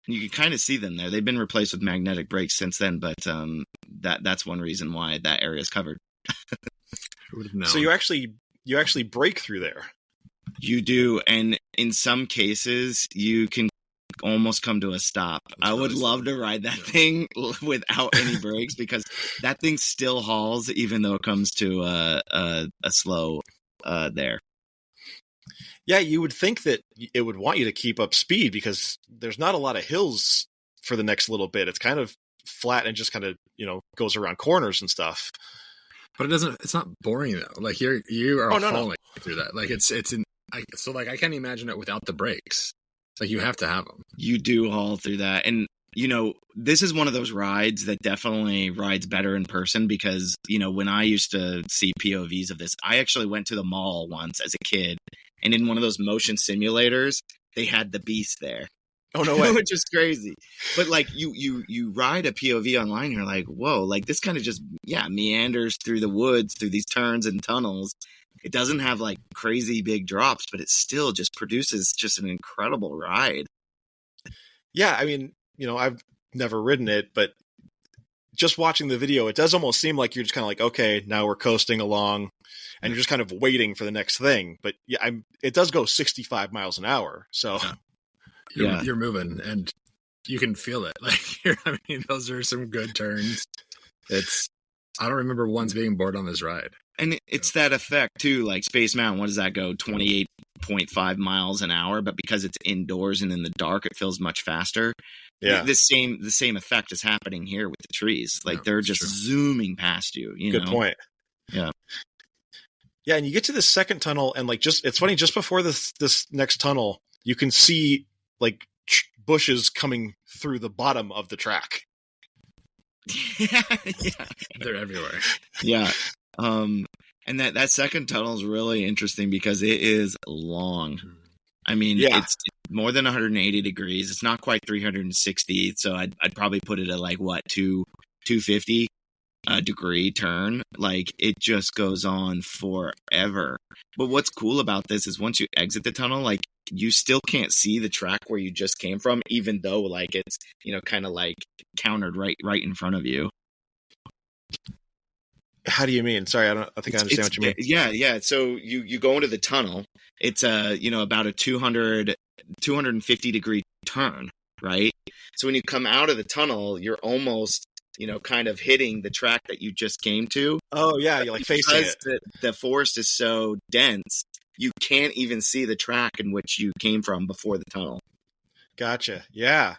C: you can kind of see them there. They've been replaced with magnetic brakes since then, but that's one reason why that area is covered.
A: So you actually break through there.
C: You do, and in some cases, you can almost come to a stop. I would love to ride that thing without any brakes because that thing still hauls, even though it comes to a slow there.
A: Yeah, you would think that it would want you to keep up speed because there's not a lot of hills for the next little bit. It's kind of flat and just kind of, goes around corners and stuff.
B: But it's not boring though. Like you are hauling through that. Like I can't imagine it without the brakes. It's like you have to have them.
C: You do haul through that. And this is one of those rides that definitely rides better in person because, when I used to see POVs of this, I actually went to the mall once as a kid. And in one of those motion simulators, they had the Beast there.
A: Oh, no way.
C: Which is crazy. But like you ride a POV online, you're like, whoa, like this kind of just, meanders through the woods, through these turns and tunnels. It doesn't have like crazy big drops, but it still just produces just an incredible ride.
A: Yeah, I mean, I've never ridden it, but just watching the video, it does almost seem like you're just kind of like, okay, now we're coasting along, and you're just kind of waiting for the next thing. But yeah, it does go 65 miles an hour, so
B: you're moving, and you can feel it. Like, I mean, those are some good turns. I don't remember once being bored on this ride.
C: And it's that effect too, like Space Mountain, what does that go? 28.5 miles an hour, but because it's indoors and in the dark, it feels much faster.
A: Yeah.
C: The same effect is happening here with the trees. Like they're just zooming past you.
A: Good point.
C: Yeah.
A: Yeah, and you get to the second tunnel, and like it's funny, just before this next tunnel, you can see like bushes coming through the bottom of the track.
C: Yeah.
B: They're everywhere.
C: Yeah. And that second tunnel is really interesting because it is long. I mean, it's more than 180 degrees. It's not quite 360. So I'd probably put it at like 250 degree turn. Like it just goes on forever. But what's cool about this is once you exit the tunnel, like you still can't see the track where you just came from, even though like it's, kind of like countered right in front of you.
A: How do you mean? Sorry, I think I understand what you mean.
C: Yeah. So you go into the tunnel. It's about a 250 degree turn, right? So when you come out of the tunnel, you're almost, kind of hitting the track that you just came to.
A: Oh yeah, you're like facing it.
C: The forest is so dense, you can't even see the track in which you came from before the tunnel.
A: Gotcha. Yeah.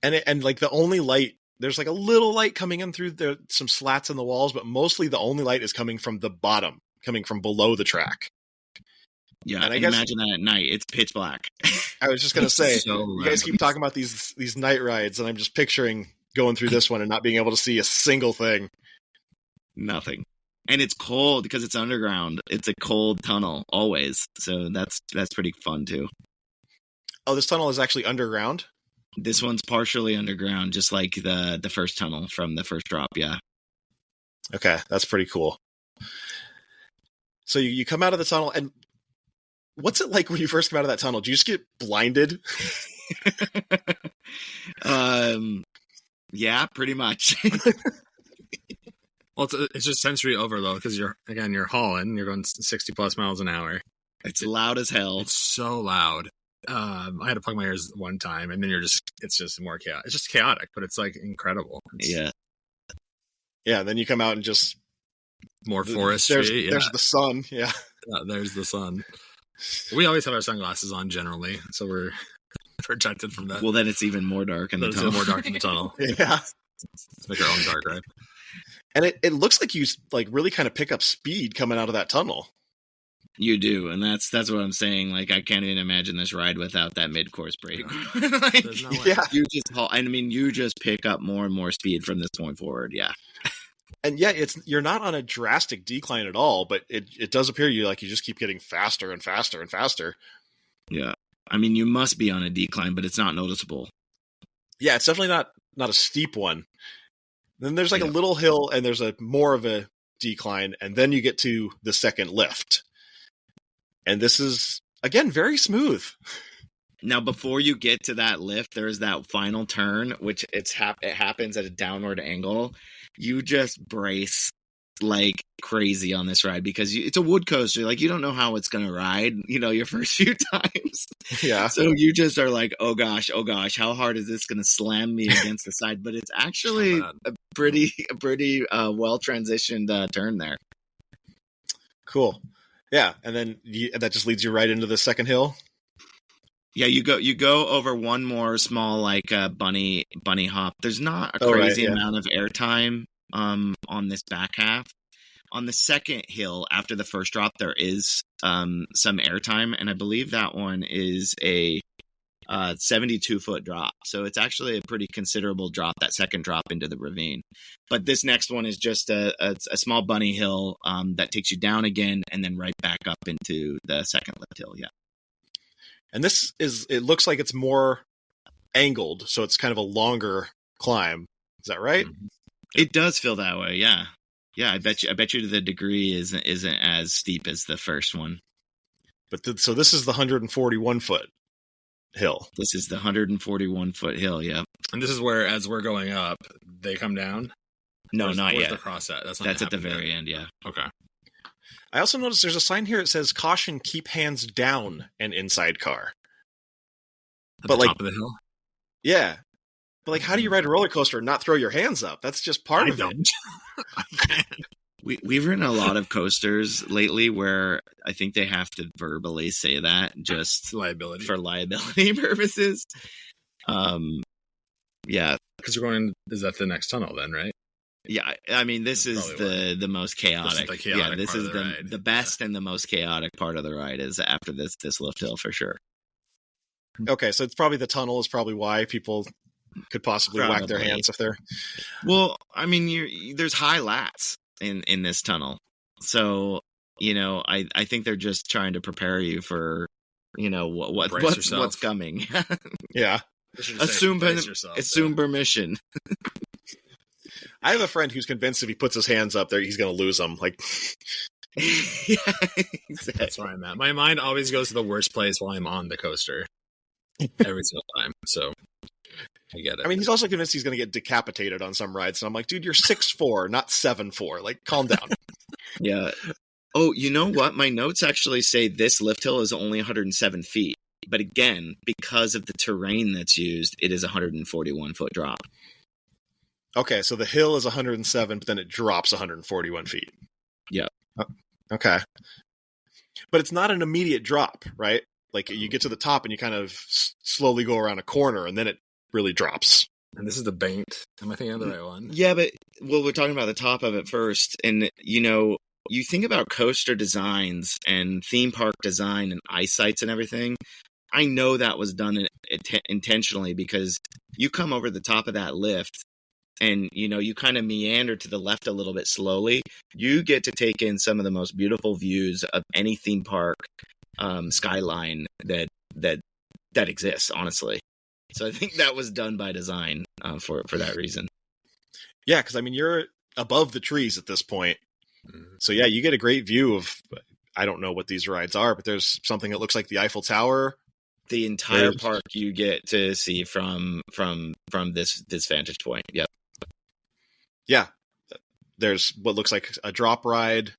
A: And like the only light, there's like a little light coming in through some slats in the walls, but mostly the only light is coming from the bottom, coming from below the track.
C: Yeah, and I guess, imagine that at night. It's pitch black.
A: I was just going to say, you guys keep talking about these night rides, and I'm just picturing going through this one and not being able to see a single thing.
C: Nothing. And it's cold because it's underground. It's a cold tunnel, always. So that's pretty fun, too.
A: Oh, this tunnel is actually underground?
C: This one's partially underground, just like the first tunnel from the first drop, yeah.
A: Okay, that's pretty cool. So you come out of the tunnel, and what's it like when you first come out of that tunnel? Do you just get blinded?
C: Yeah, pretty much.
B: Well, it's just sensory overload because you're hauling, you're going 60 plus miles an hour.
C: It's loud as hell.
B: It's so loud. I had to plug my ears one time, and then it's just more chaotic. It's just chaotic, but it's like incredible.
C: Yeah.
A: Then you come out and just
B: more forestry.
A: There's the sun. Yeah.
B: There's the sun. We always have our sunglasses on generally, so we're protected from that.
C: Well, then it's even more dark in the tunnel.
B: It's more dark in the tunnel.
A: Yeah.
B: Let's make our own dark ride.
A: And it looks like you like really kind of pick up speed coming out of that tunnel.
C: You do, and that's what I'm saying. Like, I can't even imagine this ride without that mid-course break. You just pick up more and more speed from this point forward. Yeah.
A: And yeah, you're not on a drastic decline at all, but it does appear you just keep getting faster and faster and faster.
C: Yeah. I mean, you must be on a decline, but it's not noticeable.
A: Yeah, it's definitely not a steep one. Then there's a little hill, and there's more of a decline, and then you get to the second lift. And this is, again, very smooth.
C: Now, before you get to that lift, there's that final turn, which it happens at a downward angle. You just brace like crazy on this ride because it's a wood coaster. Like, you don't know how it's going to ride, your first few times.
A: Yeah.
C: So you just are like, oh gosh, how hard is this going to slam me against the side? But it's actually a pretty well transitioned turn there.
A: Cool. Yeah, and then that just leads you right into the second hill.
C: Yeah, you go over one more small bunny hop. There's not a crazy amount of airtime on this back half. On the second hill after the first drop, there is some airtime, and I believe that one is a 72-foot drop. So it's actually a pretty considerable drop, that second drop into the ravine. But this next one is just a small bunny hill that takes you down again and then right back up into the second lift hill. Yeah.
A: And it looks like it's more angled, so it's kind of a longer climb. Is that right?
C: Mm-hmm. It does feel that way. Yeah. Yeah. I bet you the degree isn't as steep as the first one.
A: But so this is the 141-foot hill.
C: This is the 141-foot hill. Yeah.
B: And this is where, as we're going up, they come down.
C: No, not yet.
B: The cross at?
C: That's at the very end. Yeah.
B: Okay.
A: I also noticed there's a sign here that says "Caution, keep hands down and inside car."
B: At the top of the hill.
A: Yeah, but how do you ride a roller coaster and not throw your hands up? That's just part of it.
C: We've ridden a lot of coasters lately where I think they have to verbally say that just for liability purposes. Yeah,
B: because you're going. Is that the next tunnel then, right?
C: Yeah, I mean, this is the most chaotic. This is the best and the most chaotic part of the ride is after this lift hill for sure.
A: Okay, so it's probably the tunnel is probably why people could possibly whack their hands if they're.
C: Well, I mean, there's high lats in this tunnel, so I think they're just trying to prepare you for what's coming.
A: Yeah,
C: assume permission.
A: I have a friend who's convinced if he puts his hands up there, he's going to lose them.
C: Yeah, exactly.
B: That's where I'm at. My mind always goes to the worst place while I'm on the coaster. Every single time. So, I get it.
A: I mean, he's also convinced he's going to get decapitated on some rides, and I'm like, dude, you're 6'4", not 7'4". Like, calm down.
C: Yeah. Oh, you know what? My notes actually say this lift hill is only 107 feet. But again, because of the terrain that's used, it is a 141-foot drop.
A: Okay, so the hill is 107, but then it drops 141 feet.
C: Yeah.
A: Okay. But it's not an immediate drop, right? Like, you get to the top and you kind of slowly go around a corner, and then it really drops.
B: And this is the banked. Am I thinking of the right one?
C: Yeah, but, well, we're talking about the top of it first. And, you know, you think about coaster designs and theme park design and eyesights and everything. I know that was done intentionally, because you come over the top of that lift and, you know, you kind of meander to the left a little bit slowly. You get to take in some of the most beautiful views of any theme park skyline that exists, honestly. So I think that was done by design for that reason.
A: Yeah, because, I mean, you're above the trees at this point. So, yeah, you get a great view of, I don't know what these rides are, but there's something that looks like the Eiffel Tower.
C: The entire park you get to see from this vantage point. Yep.
A: Yeah. There's what looks like a drop ride,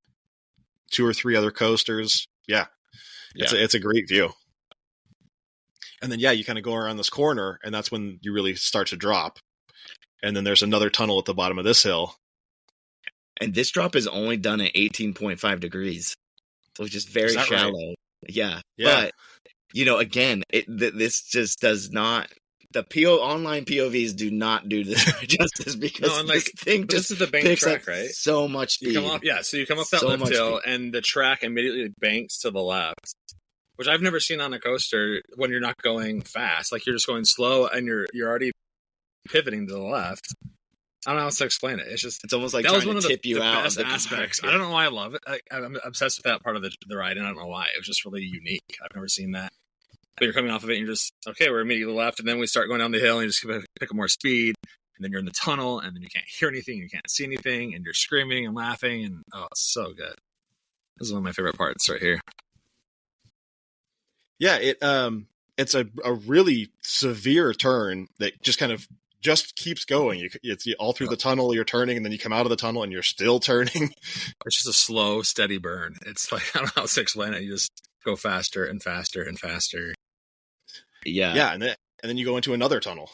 A: 2 or 3 other coasters. Yeah. It's a great view. And then, yeah, you kind of go around this corner, and that's when you really start to drop. And then there's another tunnel at the bottom of this hill.
C: And this drop is only done at 18.5 degrees, which is very shallow. Right? Yeah. But, you know, again, this just does not. The online POVs do not do this justice, because this thing just
B: is the bank
C: picks
B: track,
C: up
B: right?
C: so much speed.
B: So you come up that lift hill, and the track immediately banks to the left, which I've never seen on a coaster when you're not going fast. Like, you're just going slow, and you're already pivoting to the left. I don't know how else to explain it. It's
C: almost like
B: that
C: trying
B: was one
C: to
B: of
C: tip you out
B: best
C: of the
B: aspects.
C: car.
B: I don't know why I love it. I'm obsessed with that part of the ride, and I don't know why. It was just really unique. I've never seen that. But you're coming off of it, and you're just, okay, we're immediately left, and then we start going down the hill, and you just pick up more speed, and then you're in the tunnel, and then you can't hear anything, you can't see anything, and you're screaming and laughing, and oh, it's so good. This is one of my favorite parts right here.
A: Yeah, it's a really severe turn that just kind of keeps going. It's all through the tunnel, you're turning, and then you come out of the tunnel, and you're still turning.
B: It's just a slow, steady burn. It's like, I don't know how to explain it. You just go faster and faster and faster.
C: Yeah,
A: and then you go into another tunnel.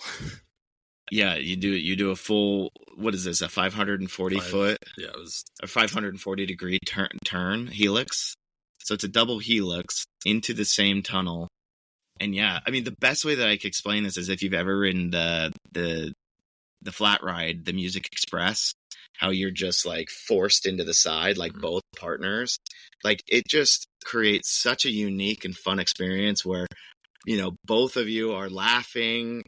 C: Yeah, you do a full, what is this, a 540 foot?
B: Yeah, it was
C: a 540 degree turn helix. So it's a double helix into the same tunnel. And yeah, I mean, the best way that I could explain this is if you've ever ridden the flat ride, the Music Express, how you're just like forced into the side, like both partners. Like, it just creates such a unique and fun experience where, you know, both of you are laughing,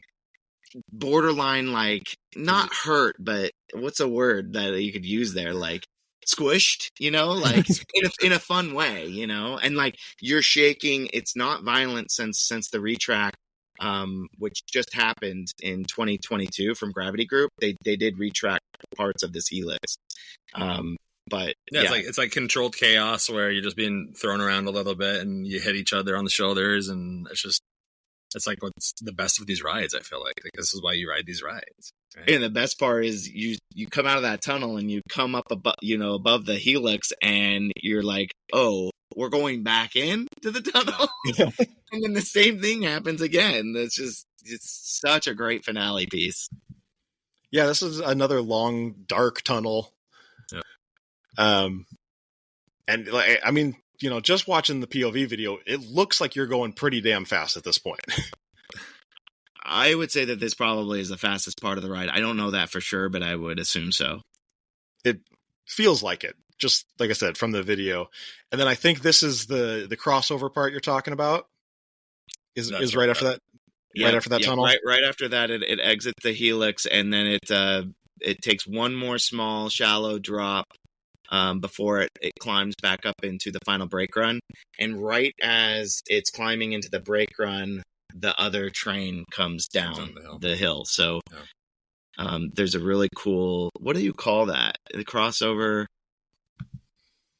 C: borderline, like, not hurt, but what's a word that you could use there? Like, squished, you know, like in a fun way, you know, and like, you're shaking. It's not violent since the retrack, which just happened in 2022 from Gravity Group. They did retrack parts of this helix. But yeah,
B: it's like controlled chaos where you're just being thrown around a little bit and you hit each other on the shoulders, and it's like what's the best of these rides. I feel like this is why you ride these rides. Right?
C: And the best part is you come out of that tunnel and you come up above the helix, and you're like, oh, we're going back into the tunnel. And then the same thing happens again. It's such a great finale piece.
A: Yeah, this is another long, dark tunnel. Yeah. And like, I mean, you know, just watching the POV video, it looks like you're going pretty damn fast at this point.
C: I would say that this probably is the fastest part of the ride. I don't know that for sure, but I would assume so.
A: It feels like it, just like I said, from the video. And then I think this is the crossover part you're talking about. Is right after that?
C: Yeah,
A: right after that tunnel?
C: Right after that, it exits the helix, and then it takes one more small, shallow drop before it climbs back up into the final brake run. And right as it's climbing into the brake run, the other train comes down the hill. So there's a really cool, what do you call that? The crossover?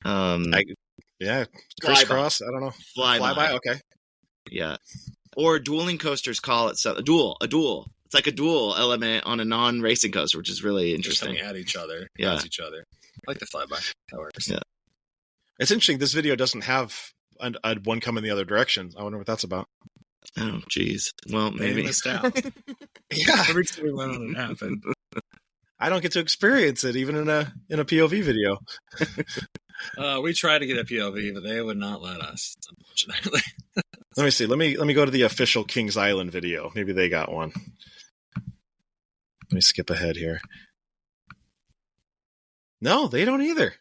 A: Crisscross? I don't know.
C: Flyby.
A: Okay.
C: Yeah. Or dueling coasters call it a duel. It's like a dual element on a non-racing coaster, which is really interesting.
B: Just coming at each other,
C: Yeah.
B: past each other. I like the flyby. That works.
C: Yeah.
A: It's interesting. This video doesn't have one come in the other direction. I wonder what that's about.
C: Oh, geez. Well,
B: They
C: maybe.
B: missed out.
A: Yeah,
B: Every time we went on, it happened.
A: I don't get to experience it even in a POV video.
B: We tried to get a POV, but they would not let us, unfortunately.
A: Let me see. Let me go to the official Kings Island video. Maybe they got one. Let me skip ahead here. No, they don't either.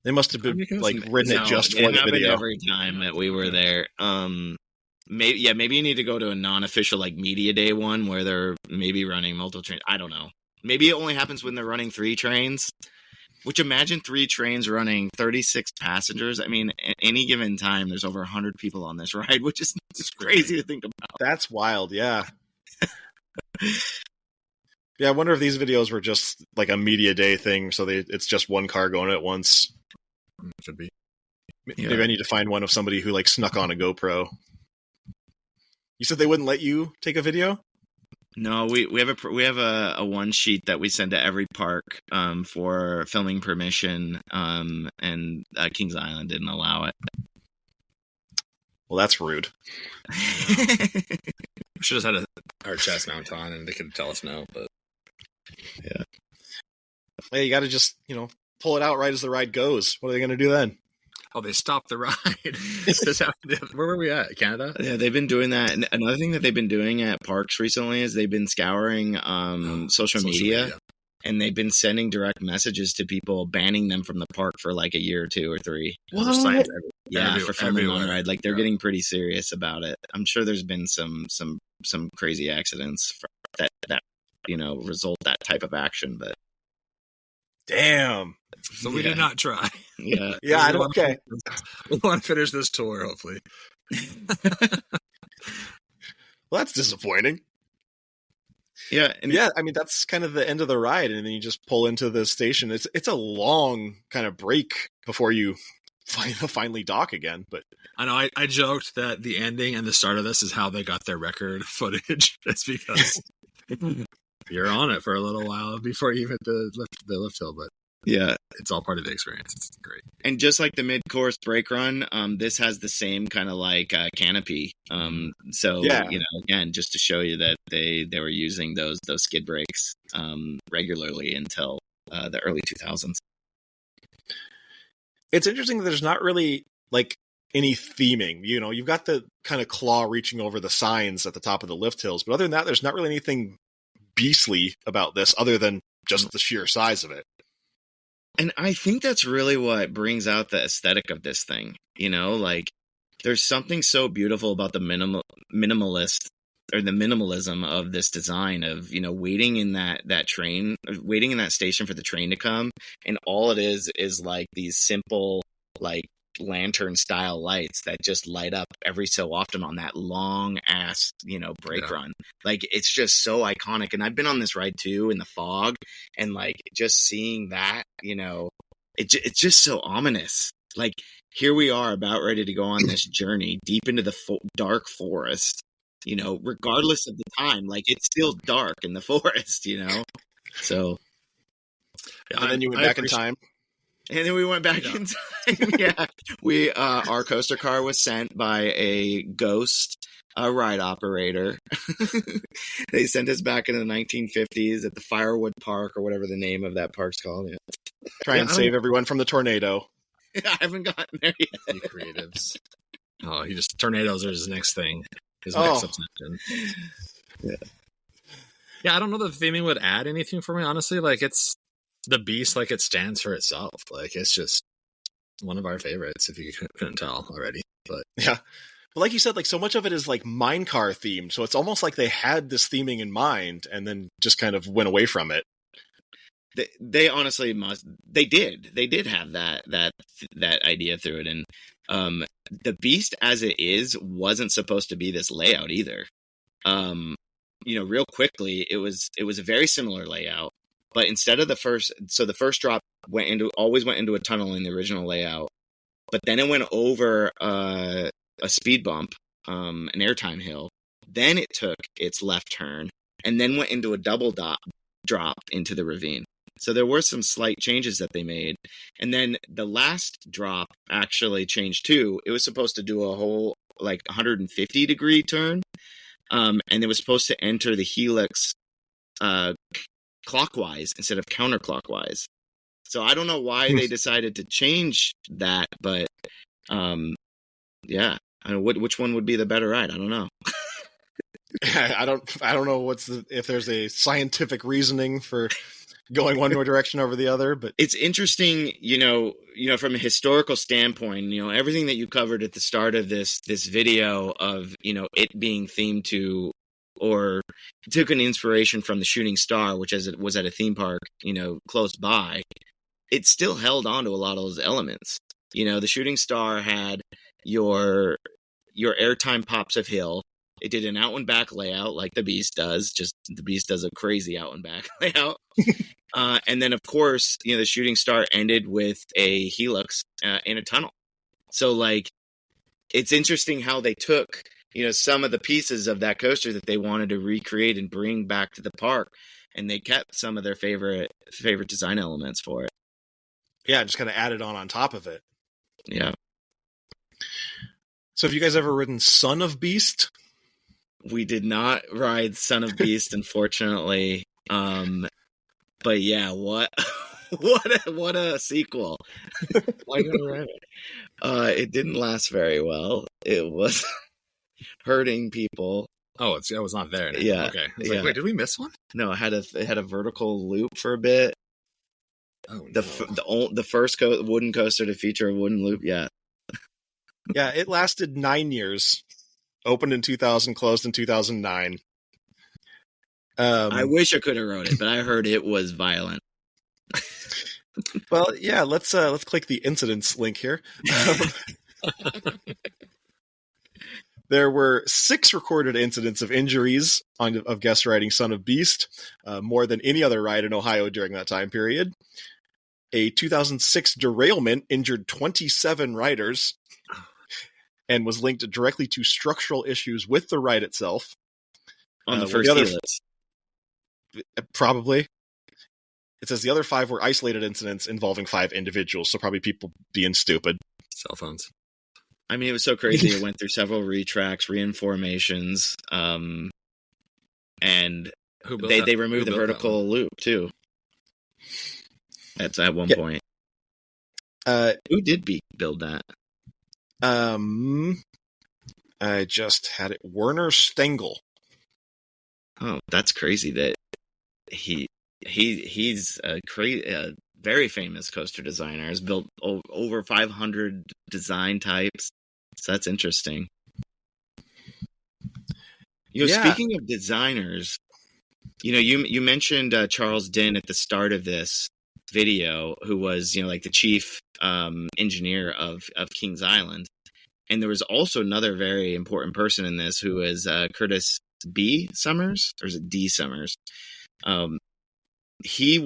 A: They must have been written it just for the video.
C: Every time that we were there. Maybe you need to go to a non-official like media day one where they're maybe running multiple trains. I don't know. Maybe it only happens when they're running 3 trains. Which, imagine 3 trains running 36 passengers. I mean, at any given time, there's over 100 people on this ride, which is just crazy to think about.
A: That's wild, yeah. Yeah, I wonder if these videos were just like a media day thing, so it's just one car going at once.
B: Should be.
A: Maybe I need to find one of somebody who like snuck on a GoPro. You said they wouldn't let you take a video?
C: No, we have a one sheet that we send to every park for filming permission, and Kings Island didn't allow it.
A: Well, that's rude.
B: We should have had our chest mount on, and they could tell us no. But
C: yeah,
A: you got to just pull it out right as the ride goes. What are they going to do then?
B: Oh, they stopped the ride. Where were we at? Canada?
C: Yeah, they've been doing that. And another thing that they've been doing at parks recently is they've been scouring social media, and they've been sending direct messages to people, banning them from the park for like a year or 2 or 3.
A: What?
C: Yeah, for filming on the ride. Like they're getting pretty serious about it. I'm sure there's been some crazy accidents that result that type of action, but
A: damn.
B: So we did not try.
C: Yeah.
A: Yeah, okay.
B: We want to finish this tour, hopefully.
A: Well, that's disappointing.
C: Yeah.
A: Yeah, I mean, that's kind of the end of the ride, and then you just pull into the station. It's a long kind of break before you finally dock again. But
B: I know I joked that the ending and the start of this is how they got their record footage. It's because you're on it for a little while before you hit the lift hill, but
C: yeah,
B: it's all part of the experience. It's great.
C: And just like the mid-course brake run, this has the same kind of like canopy. So
A: yeah.
C: Again, just to show you that they were using those skid brakes regularly until the early 2000s.
A: It's interesting that there's not really like any theming. You've got the kind of claw reaching over the signs at the top of the lift hills, but other than that, there's not really anything beastly about this other than just the sheer size of it.
C: And I think that's really what brings out the aesthetic of this thing. Like there's something so beautiful about the minimalist or the minimalism of this design of, waiting in that train, waiting in that station for the train to come. And all it is like these simple, like lantern style lights that just light up every so often on that long ass, brake run. Like it's just so iconic. And I've been on this ride too in the fog, and like just seeing that, it's just so ominous. Like here we are about ready to go on this journey deep into the dark forest, regardless of the time, like it's still dark in the forest, so.
A: Yeah, and then you went back in time.
C: And then we went back in time. Yeah, our coaster car was sent by a ghost ride operator. They sent us back in the 1950s at the Firewood Park or whatever the name of that park's called. Yeah.
A: Try and save everyone from the tornado.
C: I haven't gotten there yet.
B: You creatives. Oh, tornadoes are his next thing. His next obsession. Yeah, I don't know that the theming would add anything for me, honestly. Like it's the beast, like it stands for itself. Like it's just one of our favorites, if you couldn't tell already. But
A: yeah, well, like you said, like so much of it is like Minecar themed, so it's almost like they had this theming in mind and then just kind of went away from it.
C: They honestly they did have that idea through it, and the beast as it is wasn't supposed to be this layout either. Real quickly it was a very similar layout. But instead of the first drop always went into a tunnel in the original layout, but then it went over a speed bump, an airtime hill. Then it took its left turn and then went into a double drop into the ravine. So there were some slight changes that they made. And then the last drop actually changed too. It was supposed to do a whole 150-degree turn. And it was supposed to enter the helix clockwise instead of counterclockwise. So I don't know why they decided to change that, but yeah, I don't know which one would be the better ride. I don't know.
A: I don't know if there's a scientific reasoning for going one direction over the other, but
C: it's interesting, from a historical standpoint, everything that you covered at the start of this video of, it being themed to, or took an inspiration from the Shooting Star, which was at a theme park, close by. It still held on to a lot of those elements. The Shooting Star had your airtime pops of hill. It did an out and back layout like the Beast does. Just the Beast does a crazy out and back layout. And then, of course, the Shooting Star ended with a helix in a tunnel. So, it's interesting how they took, some of the pieces of that coaster that they wanted to recreate and bring back to the park, and they kept some of their favorite design elements for it.
A: Yeah, just kind of added on top of it.
C: Yeah.
A: So have you guys ever ridden Son of Beast?
C: We did not ride Son of Beast, unfortunately. But yeah, what a sequel.
B: Why did I ride it?
C: It didn't last very well. It was hurting people.
B: Oh, it was not there now.
C: Yeah.
B: Okay. I was like, wait, did we miss one?
C: No, it had a vertical loop for a bit.
B: Oh,
C: the first wooden coaster to feature a wooden loop. Yeah.
A: Yeah, it lasted 9 years. Opened in 2000, closed in 2009.
C: I wish I could have rode it, but I heard it was violent.
A: Well, yeah, let's click the incidents link here. There were 6 recorded incidents of injuries of guest riding Son of Beast, more than any other ride in Ohio during that time period. A 2006 derailment injured 27 riders and was linked directly to structural issues with the ride itself.
C: On the first helix.
A: Probably. It says the other 5 were isolated incidents involving 5 individuals, so probably people being stupid.
B: Cell phones.
C: I mean, it was so crazy. It went through several retracts, reinformations, and they removed the vertical loop too. That's at one point. Who did build that?
A: I just had it. Werner Stengel.
C: Oh, that's crazy that he's a very famous coaster designer. Has built over 500 design types. So that's interesting. Speaking of designers, you mentioned Charles Din at the start of this video, who was the chief engineer of Kings Island, and there was also another very important person in this who is Curtis B. Summers, or is it D. Summers? He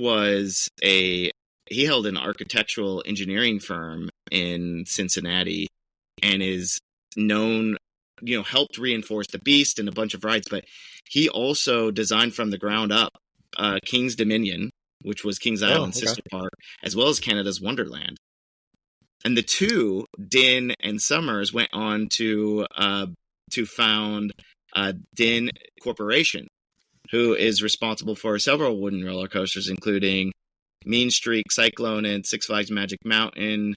C: held an architectural engineering firm in Cincinnati, and is known, helped reinforce the Beast and a bunch of rides, but he also designed from the ground up King's Dominion, which was Kings Island's sister park, as well as Canada's Wonderland. And the two, Din and Summers, went on to found Din Corporation, who is responsible for several wooden roller coasters, including Mean Streak, Cyclone, and Six Flags Magic Mountain,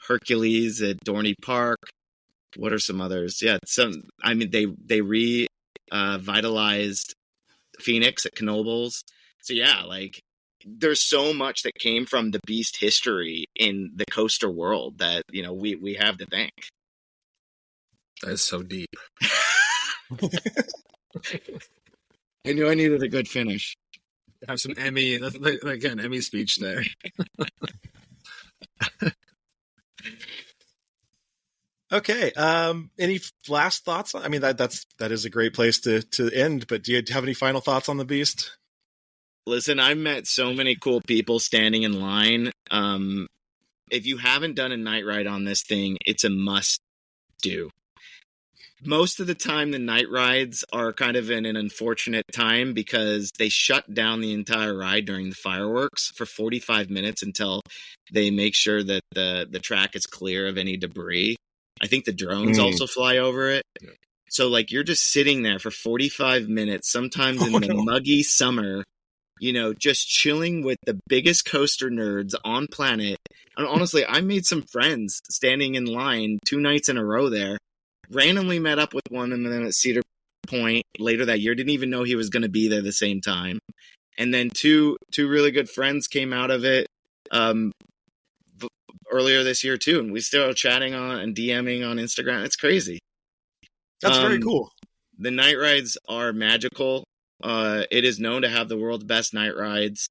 C: Hercules at Dorney Park. What are some others? Yeah, they revitalized Phoenix at Knoebels. So yeah, there's so much that came from the Beast history in the coaster world that we have to thank.
B: That is so deep.
C: I knew I needed a good finish.
B: Have some Emmy, again, Emmy speech there.
A: Okay. Any last thoughts? I mean, that is a great place to end. But do you have any final thoughts on the Beast?
C: Listen, I've met so many cool people standing in line. If you haven't done a night ride on this thing, it's a must do. most of the time the night rides are kind of in an unfortunate time because they shut down the entire ride during the fireworks for 45 minutes until they make sure that the track is clear of any debris. I think the drones also fly over it. Yeah. So like you're just sitting there for 45 minutes, sometimes in the muggy summer, you know, just chilling with the biggest coaster nerds on planet. And honestly, I made some friends standing in line 2 nights in a row there. Randomly met up with one and then at Cedar Point later that year. Didn't even know he was going to be there the same time. And then two really good friends came out of it earlier this year too. And we still are chatting on and DMing on Instagram. It's crazy.
A: That's very cool.
C: The night rides are magical. It is known to have the world's best night rides.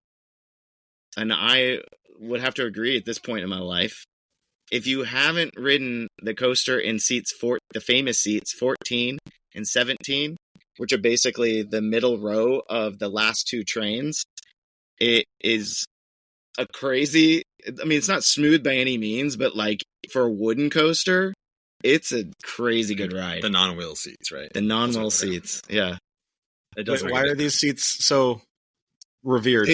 C: And I would have to agree at this point in my life. If you haven't ridden the coaster in the famous seats 14 and 17, which are basically the middle row of the last 2 trains, it is a crazy, I mean, it's not smooth by any means, but like for a wooden coaster, it's a crazy good ride.
B: The non-wheel seats, right?
C: The non-wheel seats, yeah.
A: It does. Why are these seats so revered?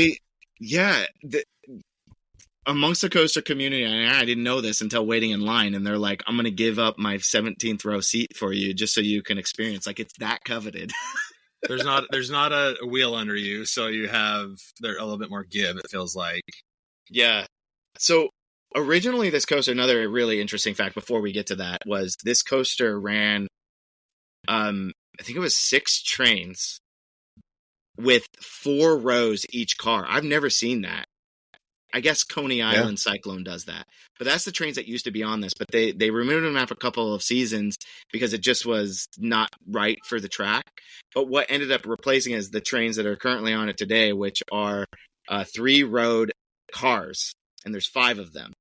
A: Amongst the coaster community, I didn't know this until waiting in line, and they're like, I'm going to give up my 17th row seat for you just so you can experience. Like, it's that coveted.
B: There's not a wheel under you, so you have a little bit more give, it feels like.
C: Yeah. So originally this coaster, another really interesting fact before we get to that, was this coaster ran, I think it was 6 trains with 4 rows each car. I've never seen that. I guess Coney Island Cyclone does that. But that's the trains that used to be on this. But they removed them after a couple of seasons because it just was not right for the track. But what ended up replacing is the trains that are currently on it today, which are 3-road cars. And there's 5 of them.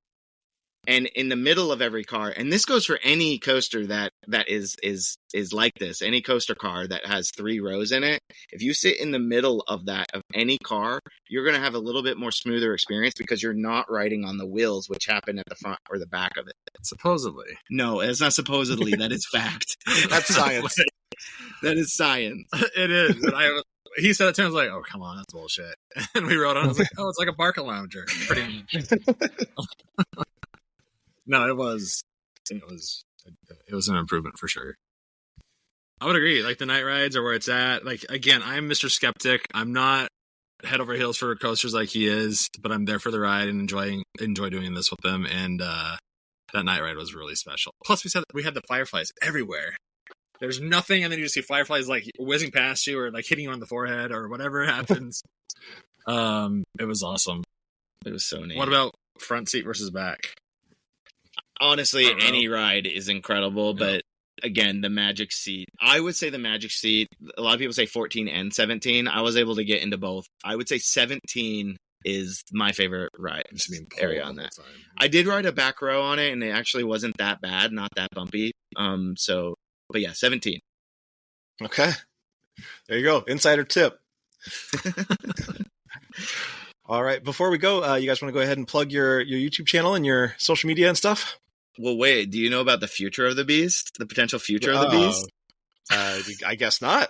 C: And in the middle of every car, and this goes for any coaster that is like this, any coaster car that has 3 rows in it, if you sit in the middle of any car, you're going to have a little bit more smoother experience because you're not riding on the wheels, which happen at the front or the back of it.
B: Supposedly.
C: No, it's not supposedly. That is fact.
A: That's science.
C: That is science.
B: It is. And he said it to me, I was like, oh, come on, that's bullshit. And we rode on, I was like, oh, it's like a Barca Lounger. Pretty much. No, it was an improvement for sure. I would agree. Like the night rides are where it's at. Like again, I'm Mr. Skeptic. I'm not head over heels for coasters like he is, but I'm there for the ride and enjoy doing this with them. And that night ride was really special. Plus, we had the fireflies everywhere. There's nothing, and then you just see fireflies like whizzing past you or like hitting you on the forehead or whatever happens. It was awesome.
C: It was so neat.
B: What about front seat versus back?
C: Honestly, any ride is incredible, but again, the magic seat. I would say the magic seat, a lot of people say 14 and 17. I was able to get into both. I would say 17 is my favorite ride area on that. I did ride a back row on it, and it actually wasn't that bad, not that bumpy. But yeah, 17.
A: Okay. There you go. Insider tip. All right. Before we go, you guys want to go ahead and plug your YouTube channel and your social media and stuff?
C: Well, wait. Do you know about the future of the Beast? The potential future of the Beast?
A: I guess not.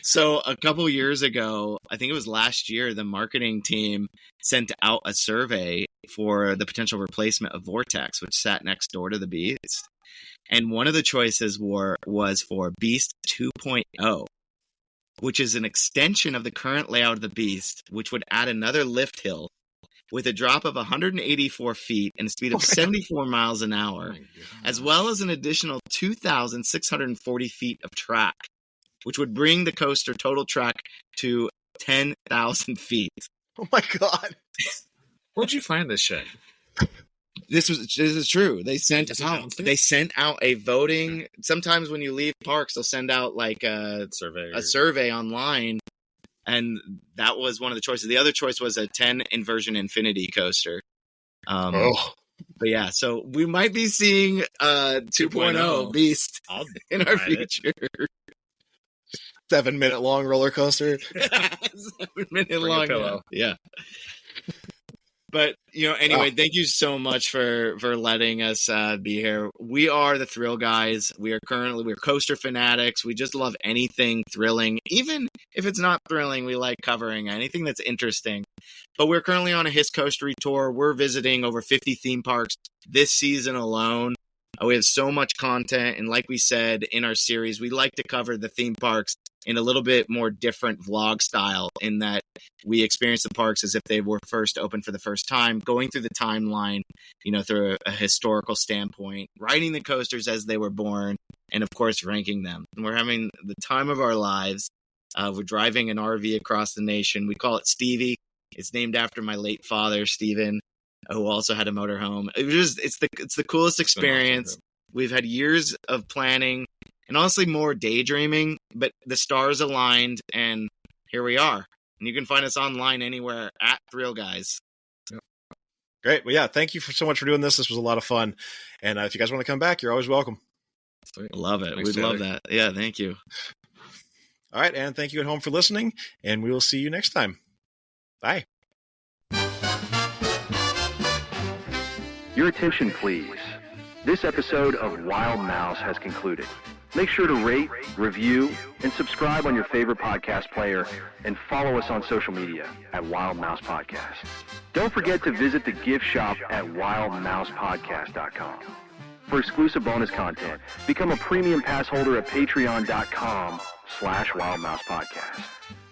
C: So a couple years ago, I think it was last year, the marketing team sent out a survey for the potential replacement of Vortex, which sat next door to the Beast. And one of the choices was for Beast 2.0, which is an extension of the current layout of the Beast, which would add another lift hill with a drop of 184 feet and a speed of 74 miles an hour, as well as an additional 2,640 feet of track, which would bring the coaster total track to 10,000 feet.
A: Oh my God.
B: Where'd you find this shit?
C: This is true. They sent out a voting. Sometimes when you leave parks, they'll send out like a survey online, and that was one of the choices. The other choice was a 10 inversion infinity coaster. But yeah, so we might be seeing 2.0 Beast in our future.
A: 7-minute long roller coaster.
C: 7-minute long.
B: Pillow.
C: Yeah. But, anyway, thank you so much for letting us be here. We are the Thrill Guys. We're coaster fanatics. We just love anything thrilling. Even if it's not thrilling, we like covering anything that's interesting. But we're currently on a His Coastery tour. We're visiting over 50 theme parks this season alone. We have so much content. And like we said in our series, we like to cover the theme parks in a little bit more different vlog style, in that we experience the parks as if they were first opened for the first time, going through the timeline, through a historical standpoint, riding the coasters as they were born, and of course, ranking them. And we're having the time of our lives. We're driving an RV across the nation. We call it Stevie. It's named after my late father, Steven, who also had a motorhome. It's the coolest experience. Awesome. We've had years of planning and honestly more daydreaming, but the stars aligned, and here we are. And you can find us online anywhere at Thrill Guys.
A: Yep. Great. Well, yeah, thank you so much for doing this. This was a lot of fun. And if you guys want to come back, you're always welcome.
C: Sweet. Love it. We'd love that. Yeah, thank you.
A: All right, and thank you at home for listening, and we will see you next time. Bye.
D: Your attention, please. This episode of Wild Mouse has concluded. Make sure to rate, review, and subscribe on your favorite podcast player, and follow us on social media at Wild Mouse Podcast. Don't forget to visit the gift shop at wildmousepodcast.com. For exclusive bonus content, become a premium pass holder at patreon.com/wildmousepodcast.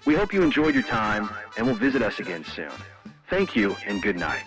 D: We hope you enjoyed your time, and will visit us again soon. Thank you, and good night.